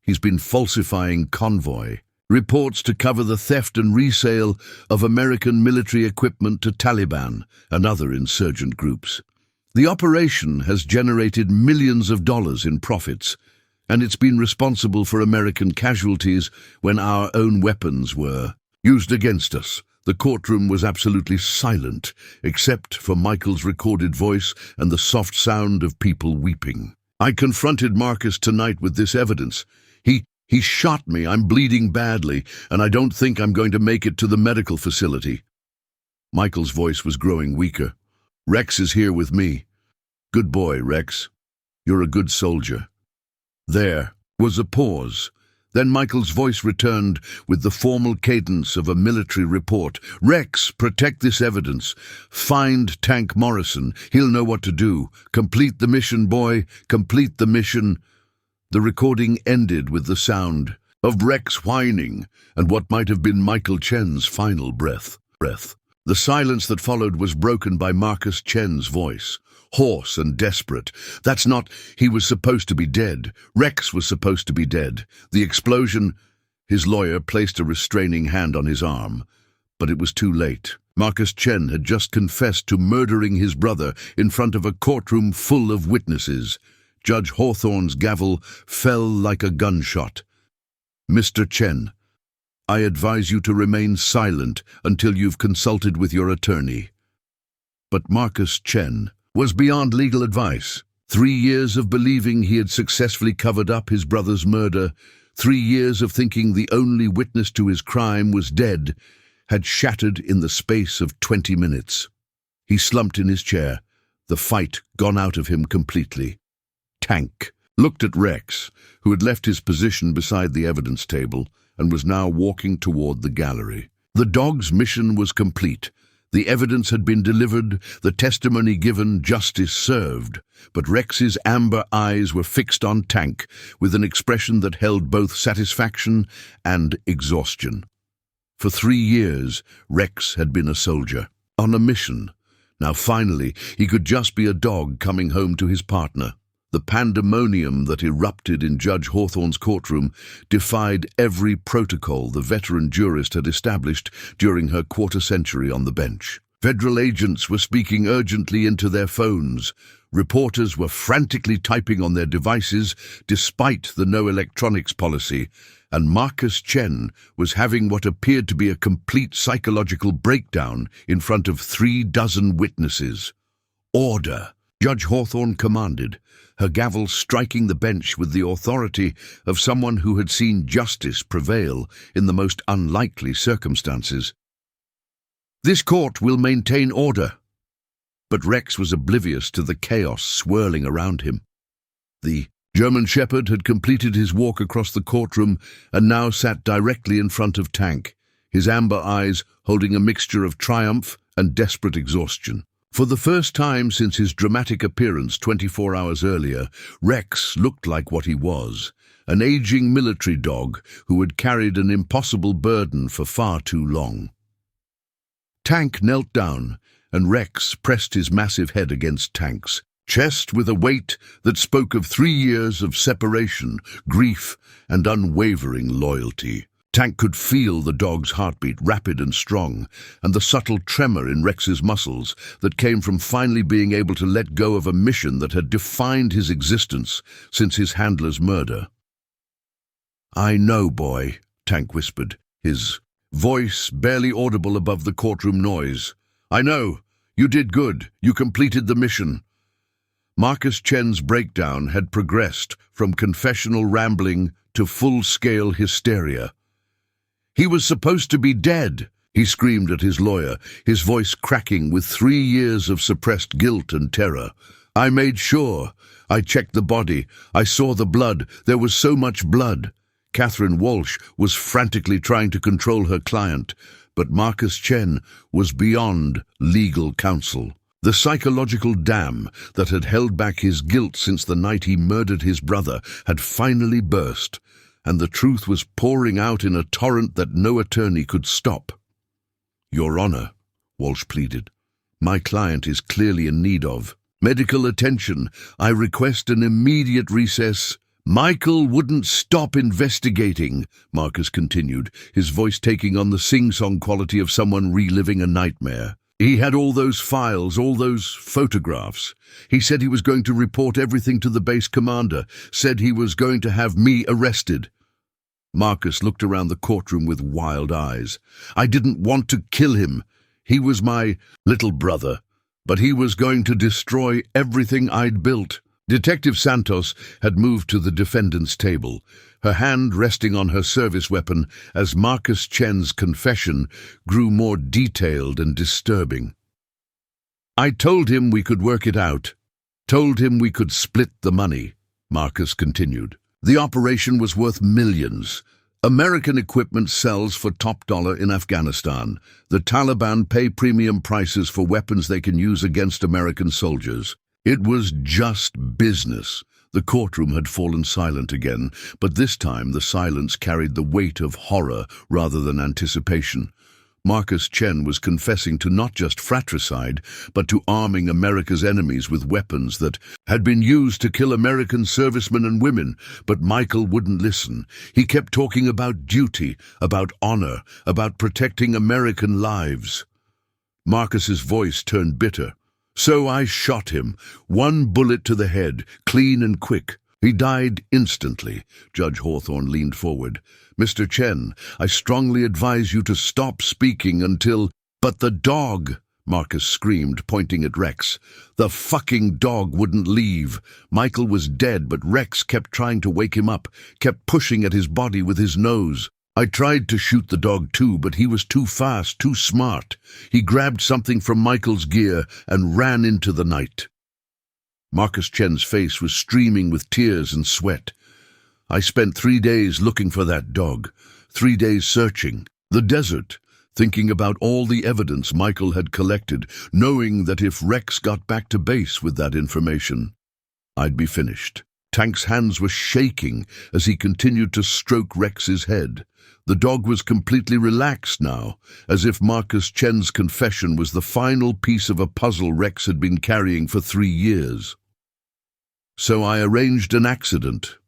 "He's been falsifying convoy reports to cover the theft and resale of American military equipment to Taliban and other insurgent groups. The operation has generated millions of dollars in profits, and it's been responsible for American casualties when our own weapons were used against us." The courtroom was absolutely silent, except for Michael's recorded voice and the soft sound of people weeping. "I confronted Marcus tonight with this evidence. He shot me, I'm bleeding badly, and I don't think I'm going to make it to the medical facility." Michael's voice was growing weaker. "Rex is here with me. Good boy, Rex. You're a good soldier." There was a pause. Then Michael's voice returned with the formal cadence of a military report. "Rex, protect this evidence. Find Tank Morrison. He'll know what to do. Complete the mission, boy. Complete the mission." The recording ended with the sound of Rex whining and what might have been Michael Chen's final breath. The silence that followed was broken by Marcus Chen's voice, hoarse and desperate. "That's not... He was supposed to be dead. Rex was supposed to be dead. The explosion..." His lawyer placed a restraining hand on his arm, but it was too late. Marcus Chen had just confessed to murdering his brother in front of a courtroom full of witnesses. Judge Hawthorne's gavel fell like a gunshot. "Mr. Chen, I advise you to remain silent until you've consulted with your attorney." But Marcus Chen was beyond legal advice. 3 years of believing he had successfully covered up his brother's murder, 3 years of thinking the only witness to his crime was dead, had shattered in the space of 20 minutes. He slumped in his chair, the fight gone out of him completely. Tank looked at Rex, who had left his position beside the evidence table and was now walking toward the gallery. The dog's mission was complete. The evidence had been delivered, the testimony given, justice served. But Rex's amber eyes were fixed on Tank with an expression that held both satisfaction and exhaustion. For 3 years, Rex had been a soldier, on a mission. Now finally, he could just be a dog coming home to his partner. The pandemonium that erupted in Judge Hawthorne's courtroom defied every protocol the veteran jurist had established during her quarter-century on the bench. Federal agents were speaking urgently into their phones. Reporters were frantically typing on their devices despite the no electronics policy, and Marcus Chen was having what appeared to be a complete psychological breakdown in front of 36 witnesses. "Order!" Judge Hawthorne commanded, her gavel striking the bench with the authority of someone who had seen justice prevail in the most unlikely circumstances. "This court will maintain order." But Rex was oblivious to the chaos swirling around him. The German Shepherd had completed his walk across the courtroom and now sat directly in front of Tank, his amber eyes holding a mixture of triumph and desperate exhaustion. For the first time since his dramatic appearance 24 hours earlier, Rex looked like what he was, an aging military dog who had carried an impossible burden for far too long. Tank knelt down, and Rex pressed his massive head against Tank's. chest with a weight that spoke of 3 years of separation, grief, and unwavering loyalty. Tank could feel the dog's heartbeat, rapid and strong, and the subtle tremor in Rex's muscles that came from finally being able to let go of a mission that had defined his existence since his handler's murder. "I know, boy," Tank whispered, his voice barely audible above the courtroom noise. "I know. You did good. You completed the mission." Marcus Chen's breakdown had progressed from confessional rambling to full-scale hysteria. "He was supposed to be dead," he screamed at his lawyer, his voice cracking with 3 years of suppressed guilt and terror. "I made sure. I checked the body. I saw the blood. There was so much blood." Catherine Walsh was frantically trying to control her client, but Marcus Chen was beyond legal counsel. The psychological dam that had held back his guilt since the night he murdered his brother had finally burst, and the truth was pouring out in a torrent that no attorney could stop. "Your Honor," Walsh pleaded, "my client is clearly in need of medical attention. I request an immediate recess." "Michael wouldn't stop investigating," Marcus continued, his voice taking on the sing-song quality of someone reliving a nightmare. "He had all those files, all those photographs. He said he was going to report everything to the base commander, said he was going to have me arrested." Marcus looked around the courtroom with wild eyes. "I didn't want to kill him. He was my little brother, but he was going to destroy everything I'd built." Detective Santos had moved to the defendant's table, her hand resting on her service weapon as Marcus Chen's confession grew more detailed and disturbing. "I told him we could work it out. Told him we could split the money," Marcus continued. "The operation was worth millions. American equipment sells for top dollar in Afghanistan. The Taliban pay premium prices for weapons they can use against American soldiers. It was just business." The courtroom had fallen silent again, but this time the silence carried the weight of horror rather than anticipation. Marcus Chen was confessing to not just fratricide, but to arming America's enemies with weapons that had been used to kill American servicemen and women. But Michael wouldn't listen. He kept talking about duty, about honor, about protecting American lives. Marcus's voice turned bitter. "So I shot him. 1 bullet to the head, clean and quick. He died instantly." Judge Hawthorne leaned forward. "Mr. Chen, I strongly advise you to stop speaking until—" "But the dog!" Marcus screamed, pointing at Rex. "The fucking dog wouldn't leave. Michael was dead, but Rex kept trying to wake him up, kept pushing at his body with his nose. I tried to shoot the dog too, but he was too fast, too smart. He grabbed something from Michael's gear and ran into the night." Marcus Chen's face was streaming with tears and sweat. "I spent 3 days looking for that dog, 3 days searching the desert, thinking about all the evidence Michael had collected, knowing that if Rex got back to base with that information, I'd be finished." Tank's hands were shaking as he continued to stroke Rex's head. The dog was completely relaxed now, as if Marcus Chen's confession was the final piece of a puzzle Rex had been carrying for 3 years. "So I arranged an accident,"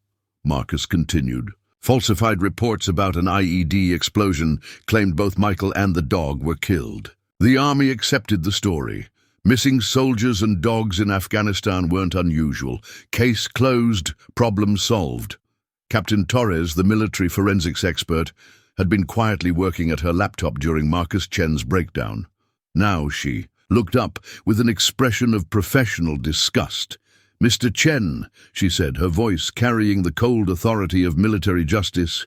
Marcus continued. "Falsified reports about an IED explosion claimed both Michael and the dog were killed. The army accepted the story. Missing soldiers and dogs in Afghanistan weren't unusual. Case closed, problem solved." Captain Torres, the military forensics expert, had been quietly working at her laptop during Marcus Chen's breakdown. Now she looked up with an expression of professional disgust. "Mr. Chen," she said, her voice carrying the cold authority of military justice,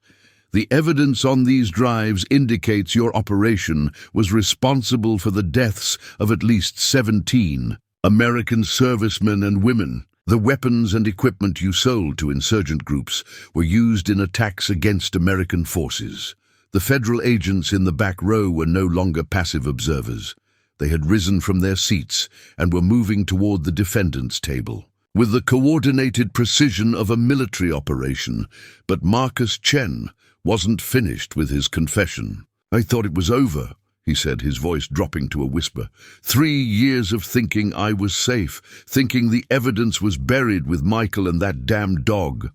"the evidence on these drives indicates your operation was responsible for the deaths of at least 17 American servicemen and women. The weapons and equipment you sold to insurgent groups were used in attacks against American forces. The federal agents in the back row were no longer passive observers. They had risen from their seats and were moving toward the defendant's table, with the coordinated precision of a military operation. But Marcus Chen wasn't finished with his confession. "I thought it was over," he said, his voice dropping to a whisper. 3 years of thinking I was safe, thinking the evidence was buried with Michael and that damn dog.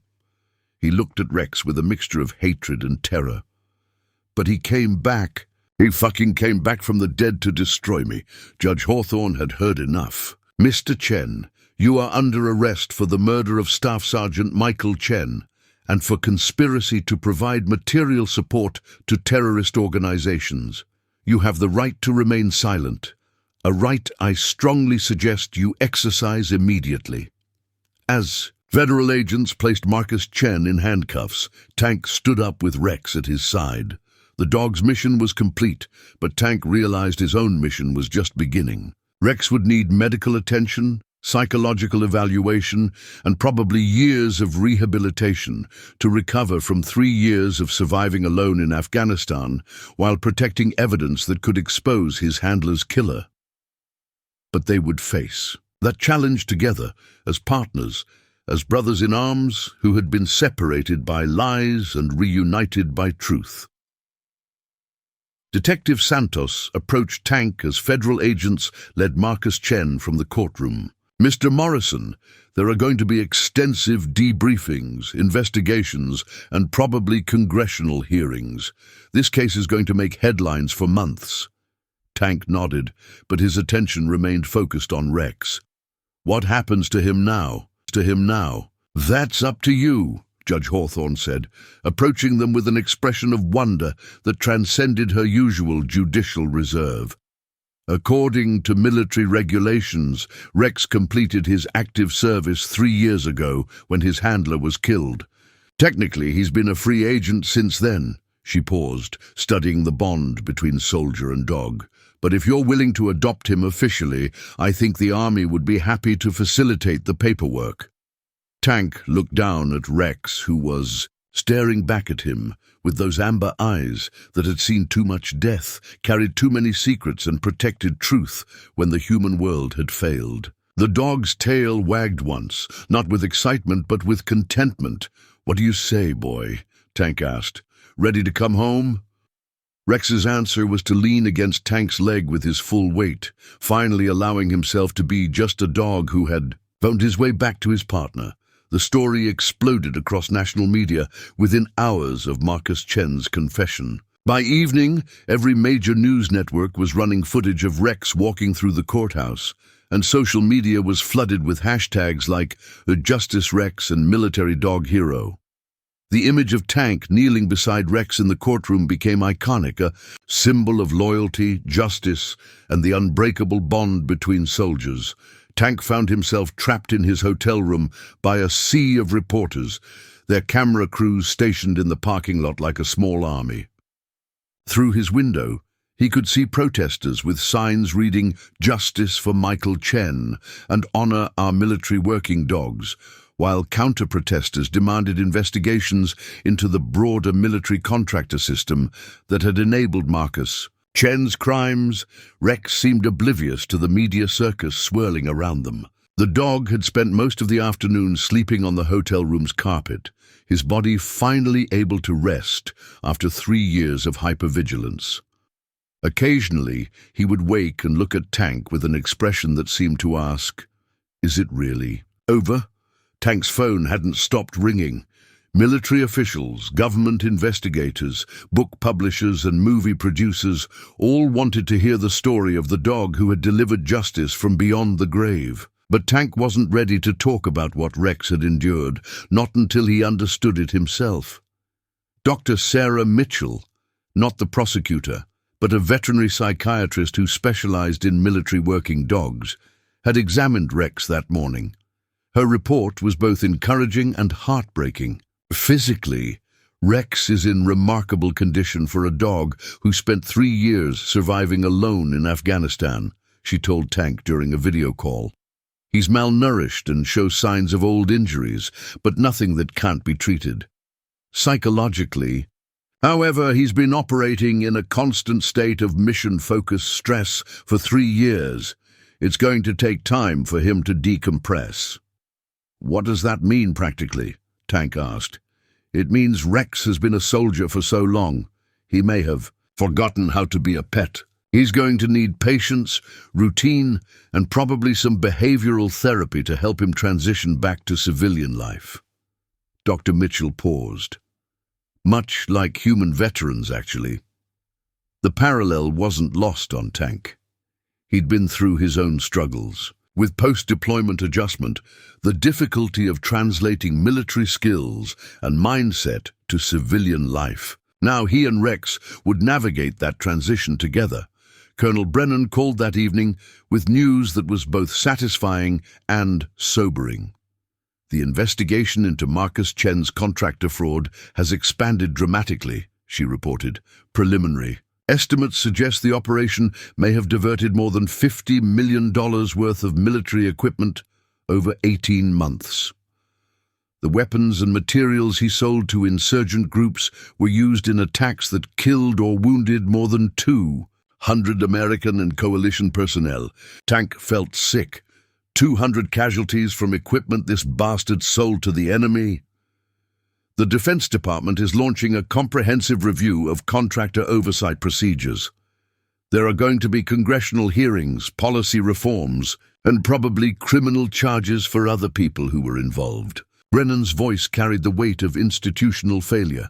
He looked at Rex with a mixture of hatred and terror. But he came back. He fucking came back from the dead to destroy me. Judge Hawthorne had heard enough. Mr. Chen, you are under arrest for the murder of Staff Sergeant Michael Chen and for conspiracy to provide material support to terrorist organizations. You have the right to remain silent, a right I strongly suggest you exercise immediately. As federal agents placed Marcus Chen in handcuffs, Tank stood up with Rex at his side. The dog's mission was complete, but Tank realized his own mission was just beginning. Rex would need medical attention, psychological evaluation, and probably years of rehabilitation to recover from 3 years of surviving alone in Afghanistan while protecting evidence that could expose his handler's killer. But they would face that challenge together, as partners, as brothers in arms who had been separated by lies and reunited by truth. Detective Santos approached Tank as federal agents led Marcus Chen from the courtroom. Mr. Morrison, there are going to be extensive debriefings, investigations, and probably congressional hearings. This case is going to make headlines for months. Tank nodded, but his attention remained focused on Rex. What happens to him now? That's up to you, Judge Hawthorne said, approaching them with an expression of wonder that transcended her usual judicial reserve. According to military regulations, Rex completed his active service 3 years ago when his handler was killed. Technically, he's been a free agent since then. She paused, studying the bond between soldier and dog. But if you're willing to adopt him officially, I think the Army would be happy to facilitate the paperwork. Tank looked down at Rex, who was staring back at him with those amber eyes that had seen too much death, carried too many secrets, and protected truth when the human world had failed. The dog's tail wagged once, not with excitement but with contentment. "What do you say, boy?" Tank asked. "Ready to come home?" Rex's answer was to lean against Tank's leg with his full weight, finally allowing himself to be just a dog who had found his way back to his partner. The story exploded across national media within hours of Marcus Chen's confession. By evening, every major news network was running footage of Rex walking through the courthouse, and social media was flooded with hashtags like Justice Rex and Military Dog Hero. The image of Tank kneeling beside Rex in the courtroom became iconic, a symbol of loyalty, justice, and the unbreakable bond between soldiers. Tank found himself trapped in his hotel room by a sea of reporters, their camera crews stationed in the parking lot like a small army. Through his window, he could see protesters with signs reading "Justice for Michael Chen" and "Honor our military working dogs," while counter-protesters demanded investigations into the broader military contractor system that had enabled Marcus Chen's crimes. Rex seemed oblivious to the media circus swirling around them. The dog had spent most of the afternoon sleeping on the hotel room's carpet, his body finally able to rest after 3 years of hypervigilance. Occasionally, he would wake and look at Tank with an expression that seemed to ask, "Is it really over?" Tank's phone hadn't stopped ringing. Military officials, government investigators, book publishers, and movie producers all wanted to hear the story of the dog who had delivered justice from beyond the grave. But Tank wasn't ready to talk about what Rex had endured, not until he understood it himself. Dr. Sarah Mitchell, not the prosecutor, but a veterinary psychiatrist who specialized in military working dogs, had examined Rex that morning. Her report was both encouraging and heartbreaking. Physically, Rex is in remarkable condition for a dog who spent 3 years surviving alone in Afghanistan, she told Tank during a video call. He's malnourished and shows signs of old injuries, but nothing that can't be treated. Psychologically, however, he's been operating in a constant state of mission-focused stress for 3 years. It's going to take time for him to decompress. "What does that mean practically?" Tank asked. "It means Rex has been a soldier for so long, he may have forgotten how to be a pet," He's going to need patience, routine, and probably some behavioral therapy to help him transition back to civilian life. Dr. Mitchell paused. Much like human veterans, actually. The parallel wasn't lost on Tank. He'd been through his own struggles. With post-deployment adjustment, the difficulty of translating military skills and mindset to civilian life. Now he and Rex would navigate that transition together. Colonel Brennan called that evening with news that was both satisfying and sobering. The investigation into Marcus Chen's contractor fraud has expanded dramatically, she reported. Preliminary estimates suggest the operation may have diverted more than $50 million worth of military equipment over 18 months. The weapons and materials he sold to insurgent groups were used in attacks that killed or wounded more than 200 American and coalition personnel. Tank felt sick. 200 casualties from equipment this bastard sold to the enemy. The Defense Department is launching a comprehensive review of contractor oversight procedures. There are going to be congressional hearings, policy reforms, and probably criminal charges for other people who were involved. Brennan's voice carried the weight of institutional failure.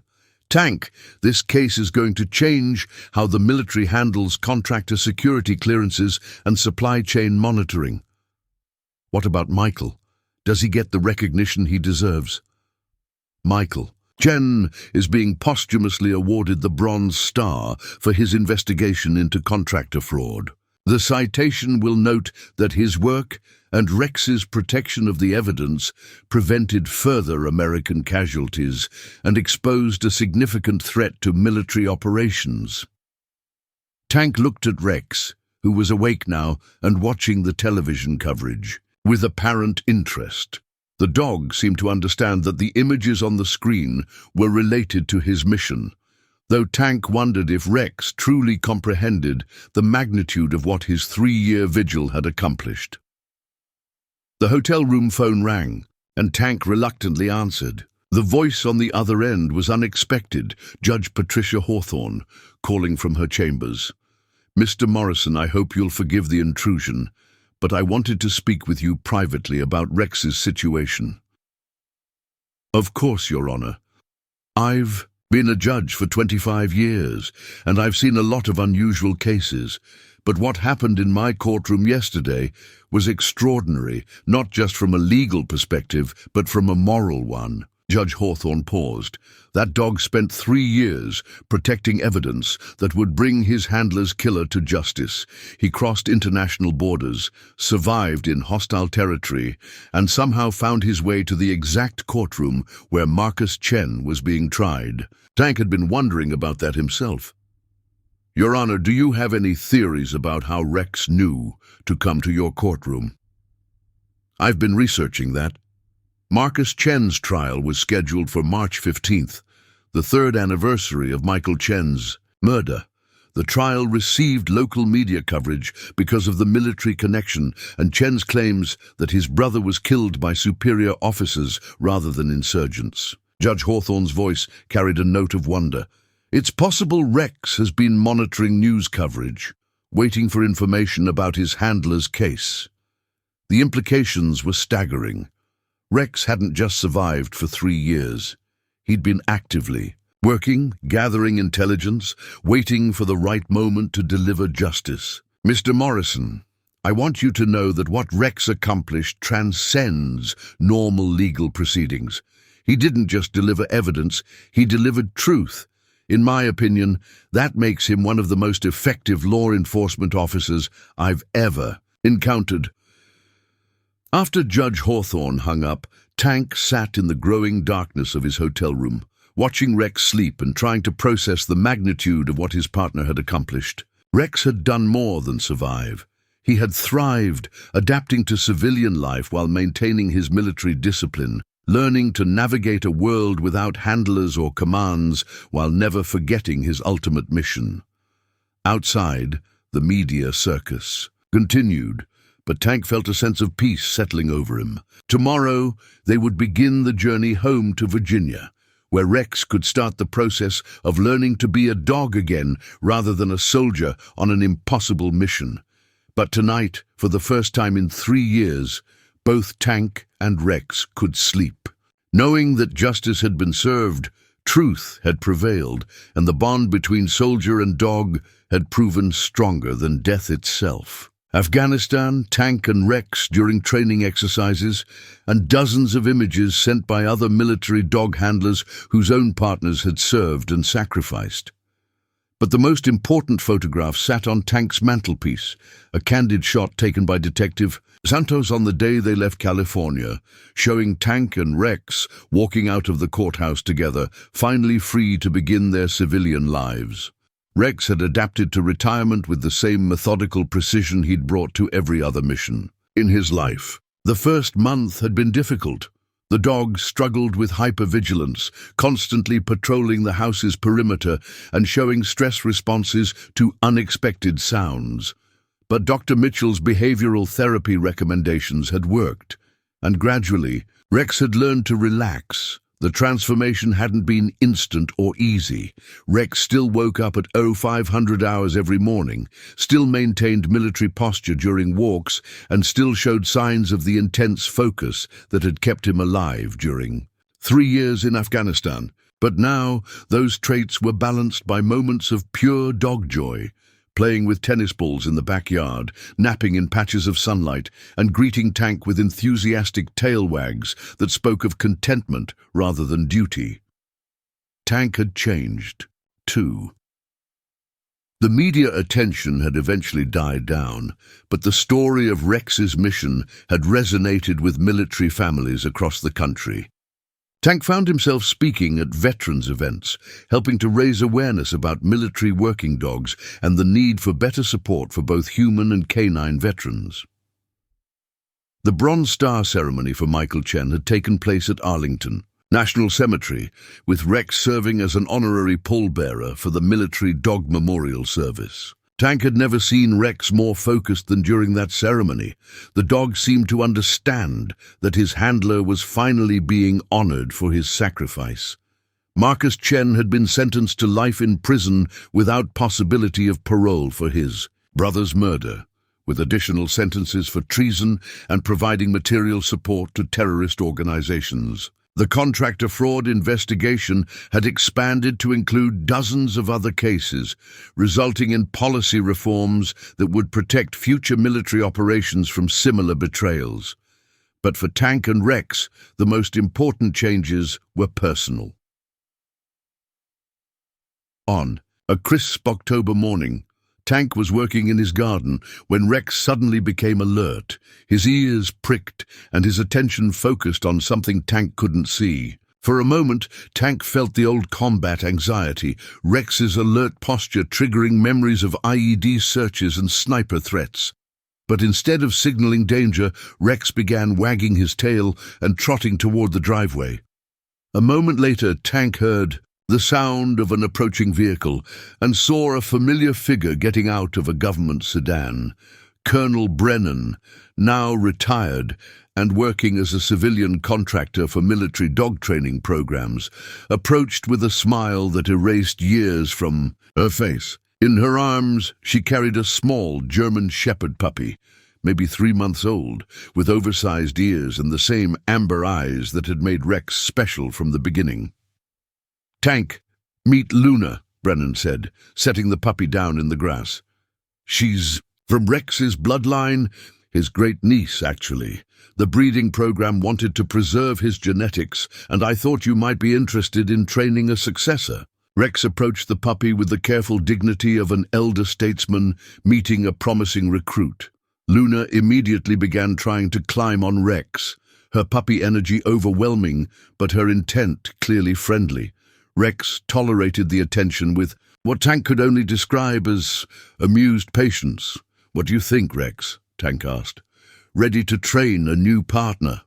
Tank, this case is going to change how the military handles contractor security clearances and supply chain monitoring. What about Michael? Does he get the recognition he deserves? Michael. Chen is being posthumously awarded the Bronze Star for his investigation into contractor fraud. The citation will note that his work and Rex's protection of the evidence prevented further American casualties and exposed a significant threat to military operations. Tank looked at Rex, who was awake now and watching the television coverage, with apparent interest. The dog seemed to understand that the images on the screen were related to his mission, though Tank wondered if Rex truly comprehended the magnitude of what his 3-year vigil had accomplished. The hotel room phone rang, and Tank reluctantly answered. The voice on the other end was unexpected, Judge Patricia Hawthorne, calling from her chambers. "Mr. Morrison, I hope you'll forgive the intrusion, but I wanted to speak with you privately about Rex's situation." "Of course, Your Honor. I've been a judge for 25 years, and I've seen a lot of unusual cases, but what happened in my courtroom yesterday was extraordinary, not just from a legal perspective, but from a moral one." Judge Hawthorne paused. That dog spent 3 years protecting evidence that would bring his handler's killer to justice. He crossed international borders, survived in hostile territory, and somehow found his way to the exact courtroom where Marcus Chen was being tried. Tank had been wondering about that himself. "Your Honor, do you have any theories about how Rex knew to come to your courtroom?" "I've been researching that. Marcus Chen's trial was scheduled for March 15th, the 3rd anniversary of Michael Chen's murder. The trial received local media coverage because of the military connection and Chen's claims that his brother was killed by superior officers rather than insurgents." Judge Hawthorne's voice carried a note of wonder. "It's possible Rex has been monitoring news coverage, waiting for information about his handler's case." The implications were staggering. Rex hadn't just survived for 3 years. He'd been actively working, gathering intelligence, waiting for the right moment to deliver justice. "Mr. Morrison, I want you to know that what Rex accomplished transcends normal legal proceedings. He didn't just deliver evidence, he delivered truth. In my opinion, that makes him one of the most effective law enforcement officers I've ever encountered." After Judge Hawthorne hung up, Tank sat in the growing darkness of his hotel room, watching Rex sleep and trying to process the magnitude of what his partner had accomplished. Rex had done more than survive. He had thrived, adapting to civilian life while maintaining his military discipline, learning to navigate a world without handlers or commands while never forgetting his ultimate mission. Outside, the media circus continued, but Tank felt a sense of peace settling over him. Tomorrow, they would begin the journey home to Virginia, where Rex could start the process of learning to be a dog again rather than a soldier on an impossible mission. But tonight, for the first time in 3 years, both Tank and Rex could sleep, knowing that justice had been served, truth had prevailed, and the bond between soldier and dog had proven stronger than death itself. Afghanistan, Tank and Rex during training exercises, and dozens of images sent by other military dog handlers whose own partners had served and sacrificed. But the most important photograph sat on Tank's mantelpiece, a candid shot taken by Detective Santos on the day they left California, showing Tank and Rex walking out of the courthouse together, finally free to begin their civilian lives. Rex had adapted to retirement with the same methodical precision he'd brought to every other mission in his life. The first month had been difficult. The dog struggled with hypervigilance, constantly patrolling the house's perimeter and showing stress responses to unexpected sounds. But Dr. Mitchell's behavioral therapy recommendations had worked, and gradually, Rex had learned to relax. The transformation hadn't been instant or easy. Rex still woke up at 0500 hours every morning, still maintained military posture during walks, and still showed signs of the intense focus that had kept him alive during 3 years in Afghanistan. But now, those traits were balanced by moments of pure dog joy, playing with tennis balls in the backyard, napping in patches of sunlight, and greeting Tank with enthusiastic tail wags that spoke of contentment rather than duty. Tank had changed, too. The media attention had eventually died down, but the story of Rex's mission had resonated with military families across the country. Tank found himself speaking at veterans events, helping to raise awareness about military working dogs and the need for better support for both human and canine veterans. The Bronze Star ceremony for Michael Chen had taken place at Arlington National Cemetery, with Rex serving as an honorary pallbearer for the Military Dog Memorial Service. Tank had never seen Rex more focused than during that ceremony. The dog seemed to understand that his handler was finally being honored for his sacrifice. Marcus Chen had been sentenced to life in prison without possibility of parole for his brother's murder, with additional sentences for treason and providing material support to terrorist organizations. The contractor fraud investigation had expanded to include dozens of other cases, resulting in policy reforms that would protect future military operations from similar betrayals. But for Tank and Rex, the most important changes were personal. On a crisp October morning, Tank was working in his garden when Rex suddenly became alert, his ears pricked and his attention focused on something Tank couldn't see. For a moment, Tank felt the old combat anxiety, Rex's alert posture triggering memories of IED searches and sniper threats. But instead of signaling danger, Rex began wagging his tail and trotting toward the driveway. A moment later, Tank heard the sound of an approaching vehicle and saw a familiar figure getting out of a government sedan. Colonel Brennan, now retired and working as a civilian contractor for military dog training programs, approached with a smile that erased years from her face. In her arms, she carried a small German shepherd puppy, maybe 3 months old, with oversized ears and the same amber eyes that had made Rex special from the beginning. "Tank, meet Luna," Brennan said, setting the puppy down in the grass. "She's from Rex's bloodline, his great-niece, actually. The breeding program wanted to preserve his genetics, and I thought you might be interested in training a successor." Rex approached the puppy with the careful dignity of an elder statesman meeting a promising recruit. Luna immediately began trying to climb on Rex, her puppy energy overwhelming, but her intent clearly friendly. Rex tolerated the attention with what Tank could only describe as amused patience. "What do you think, Rex?" Tank asked. "Ready to train a new partner?"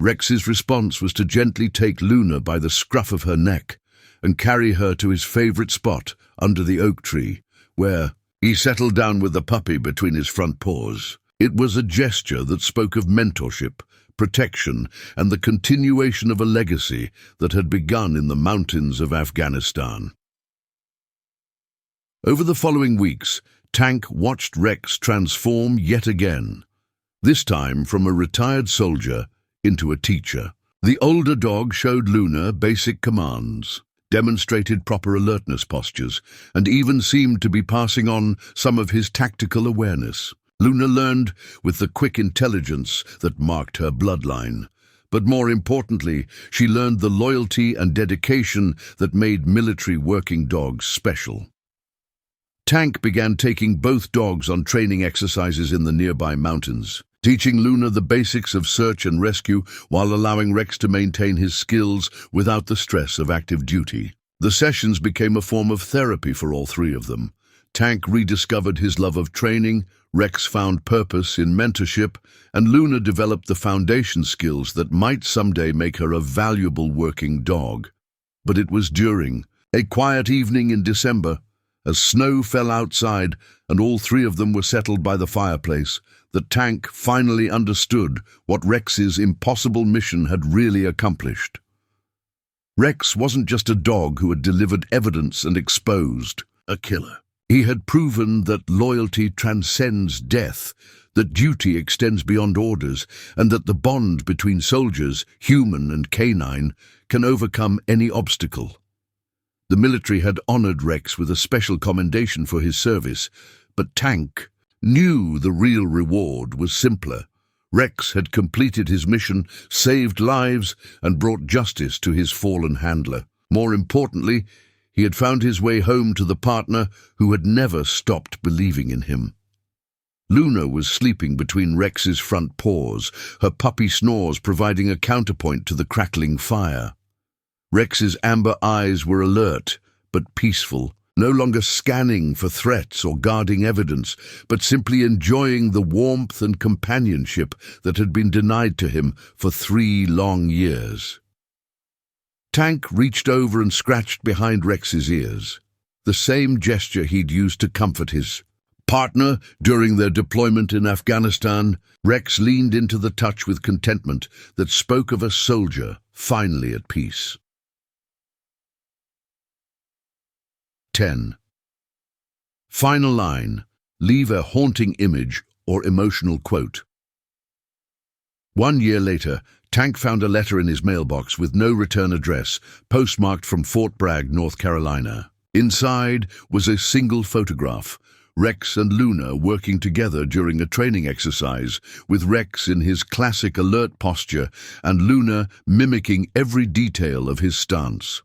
Rex's response was to gently take Luna by the scruff of her neck and carry her to his favorite spot under the oak tree, where he settled down with the puppy between his front paws. It was a gesture that spoke of mentorship, protection, and the continuation of a legacy that had begun in the mountains of Afghanistan. Over the following weeks, Tank watched Rex transform yet again, this time from a retired soldier into a teacher. The older dog showed Luna basic commands, demonstrated proper alertness postures, and even seemed to be passing on some of his tactical awareness. Luna learned with the quick intelligence that marked her bloodline. But more importantly, she learned the loyalty and dedication that made military working dogs special. Tank began taking both dogs on training exercises in the nearby mountains, teaching Luna the basics of search and rescue while allowing Rex to maintain his skills without the stress of active duty. The sessions became a form of therapy for all three of them. Tank rediscovered his love of training, Rex found purpose in mentorship, and Luna developed the foundation skills that might someday make her a valuable working dog. But it was during a quiet evening in December, as snow fell outside and all three of them were settled by the fireplace, that Tank finally understood what Rex's impossible mission had really accomplished. Rex wasn't just a dog who had delivered evidence and exposed a killer. He had proven that loyalty transcends death, that duty extends beyond orders, and that the bond between soldiers, human and canine, can overcome any obstacle. The military had honored Rex with a special commendation for his service, but Tank knew the real reward was simpler. Rex had completed his mission, saved lives, and brought justice to his fallen handler. More importantly, he had found his way home to the partner who had never stopped believing in him. Luna was sleeping between Rex's front paws, her puppy snores providing a counterpoint to the crackling fire. Rex's amber eyes were alert, but peaceful, no longer scanning for threats or guarding evidence, but simply enjoying the warmth and companionship that had been denied to him for 3 long years. Tank reached over and scratched behind Rex's ears, the same gesture he'd used to comfort his partner during their deployment in Afghanistan. Rex leaned into the touch with contentment that spoke of a soldier finally at peace. 10. Final line. Leave a haunting image or emotional quote. 1 year later, Tank found a letter in his mailbox with no return address, postmarked from Fort Bragg, North Carolina. Inside was a single photograph, Rex and Luna working together during a training exercise, with Rex in his classic alert posture and Luna mimicking every detail of his stance.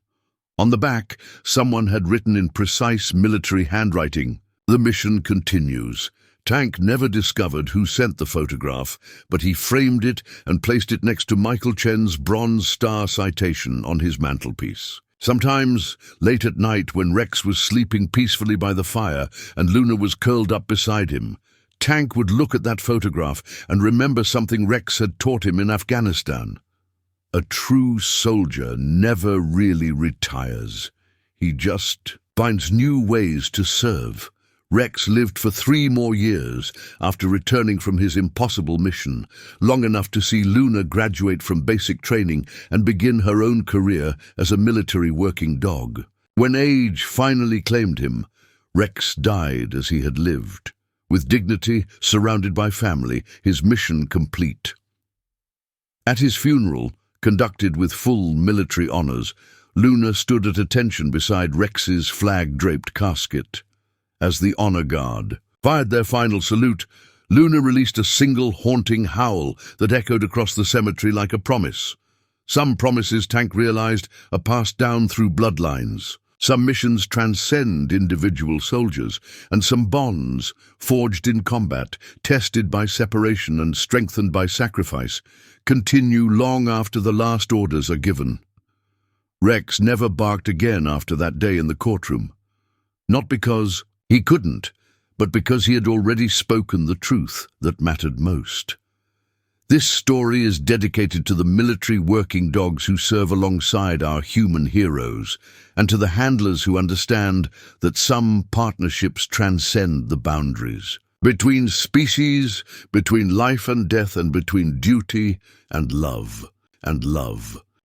On the back, someone had written in precise military handwriting, "The mission continues." Tank never discovered who sent the photograph, but he framed it and placed it next to Michael Chen's Bronze Star citation on his mantelpiece. Sometimes, late at night when Rex was sleeping peacefully by the fire and Luna was curled up beside him, Tank would look at that photograph and remember something Rex had taught him in Afghanistan. A true soldier never really retires. He just finds new ways to serve. Rex lived for 3 more years after returning from his impossible mission, long enough to see Luna graduate from basic training and begin her own career as a military working dog. When age finally claimed him, Rex died as he had lived, with dignity, surrounded by family, his mission complete. At his funeral, conducted with full military honors, Luna stood at attention beside Rex's flag-draped casket. As the honor guard fired their final salute, Luna released a single haunting howl that echoed across the cemetery like a promise. Some promises, Tank realized, are passed down through bloodlines. Some missions transcend individual soldiers, and some bonds, forged in combat, tested by separation and strengthened by sacrifice, continue long after the last orders are given. Rex never barked again after that day in the courtroom. Not because he couldn't, but because he had already spoken the truth that mattered most. This story is dedicated to the military working dogs who serve alongside our human heroes, and to the handlers who understand that some partnerships transcend the boundaries. Between species, between life and death, and between duty and love.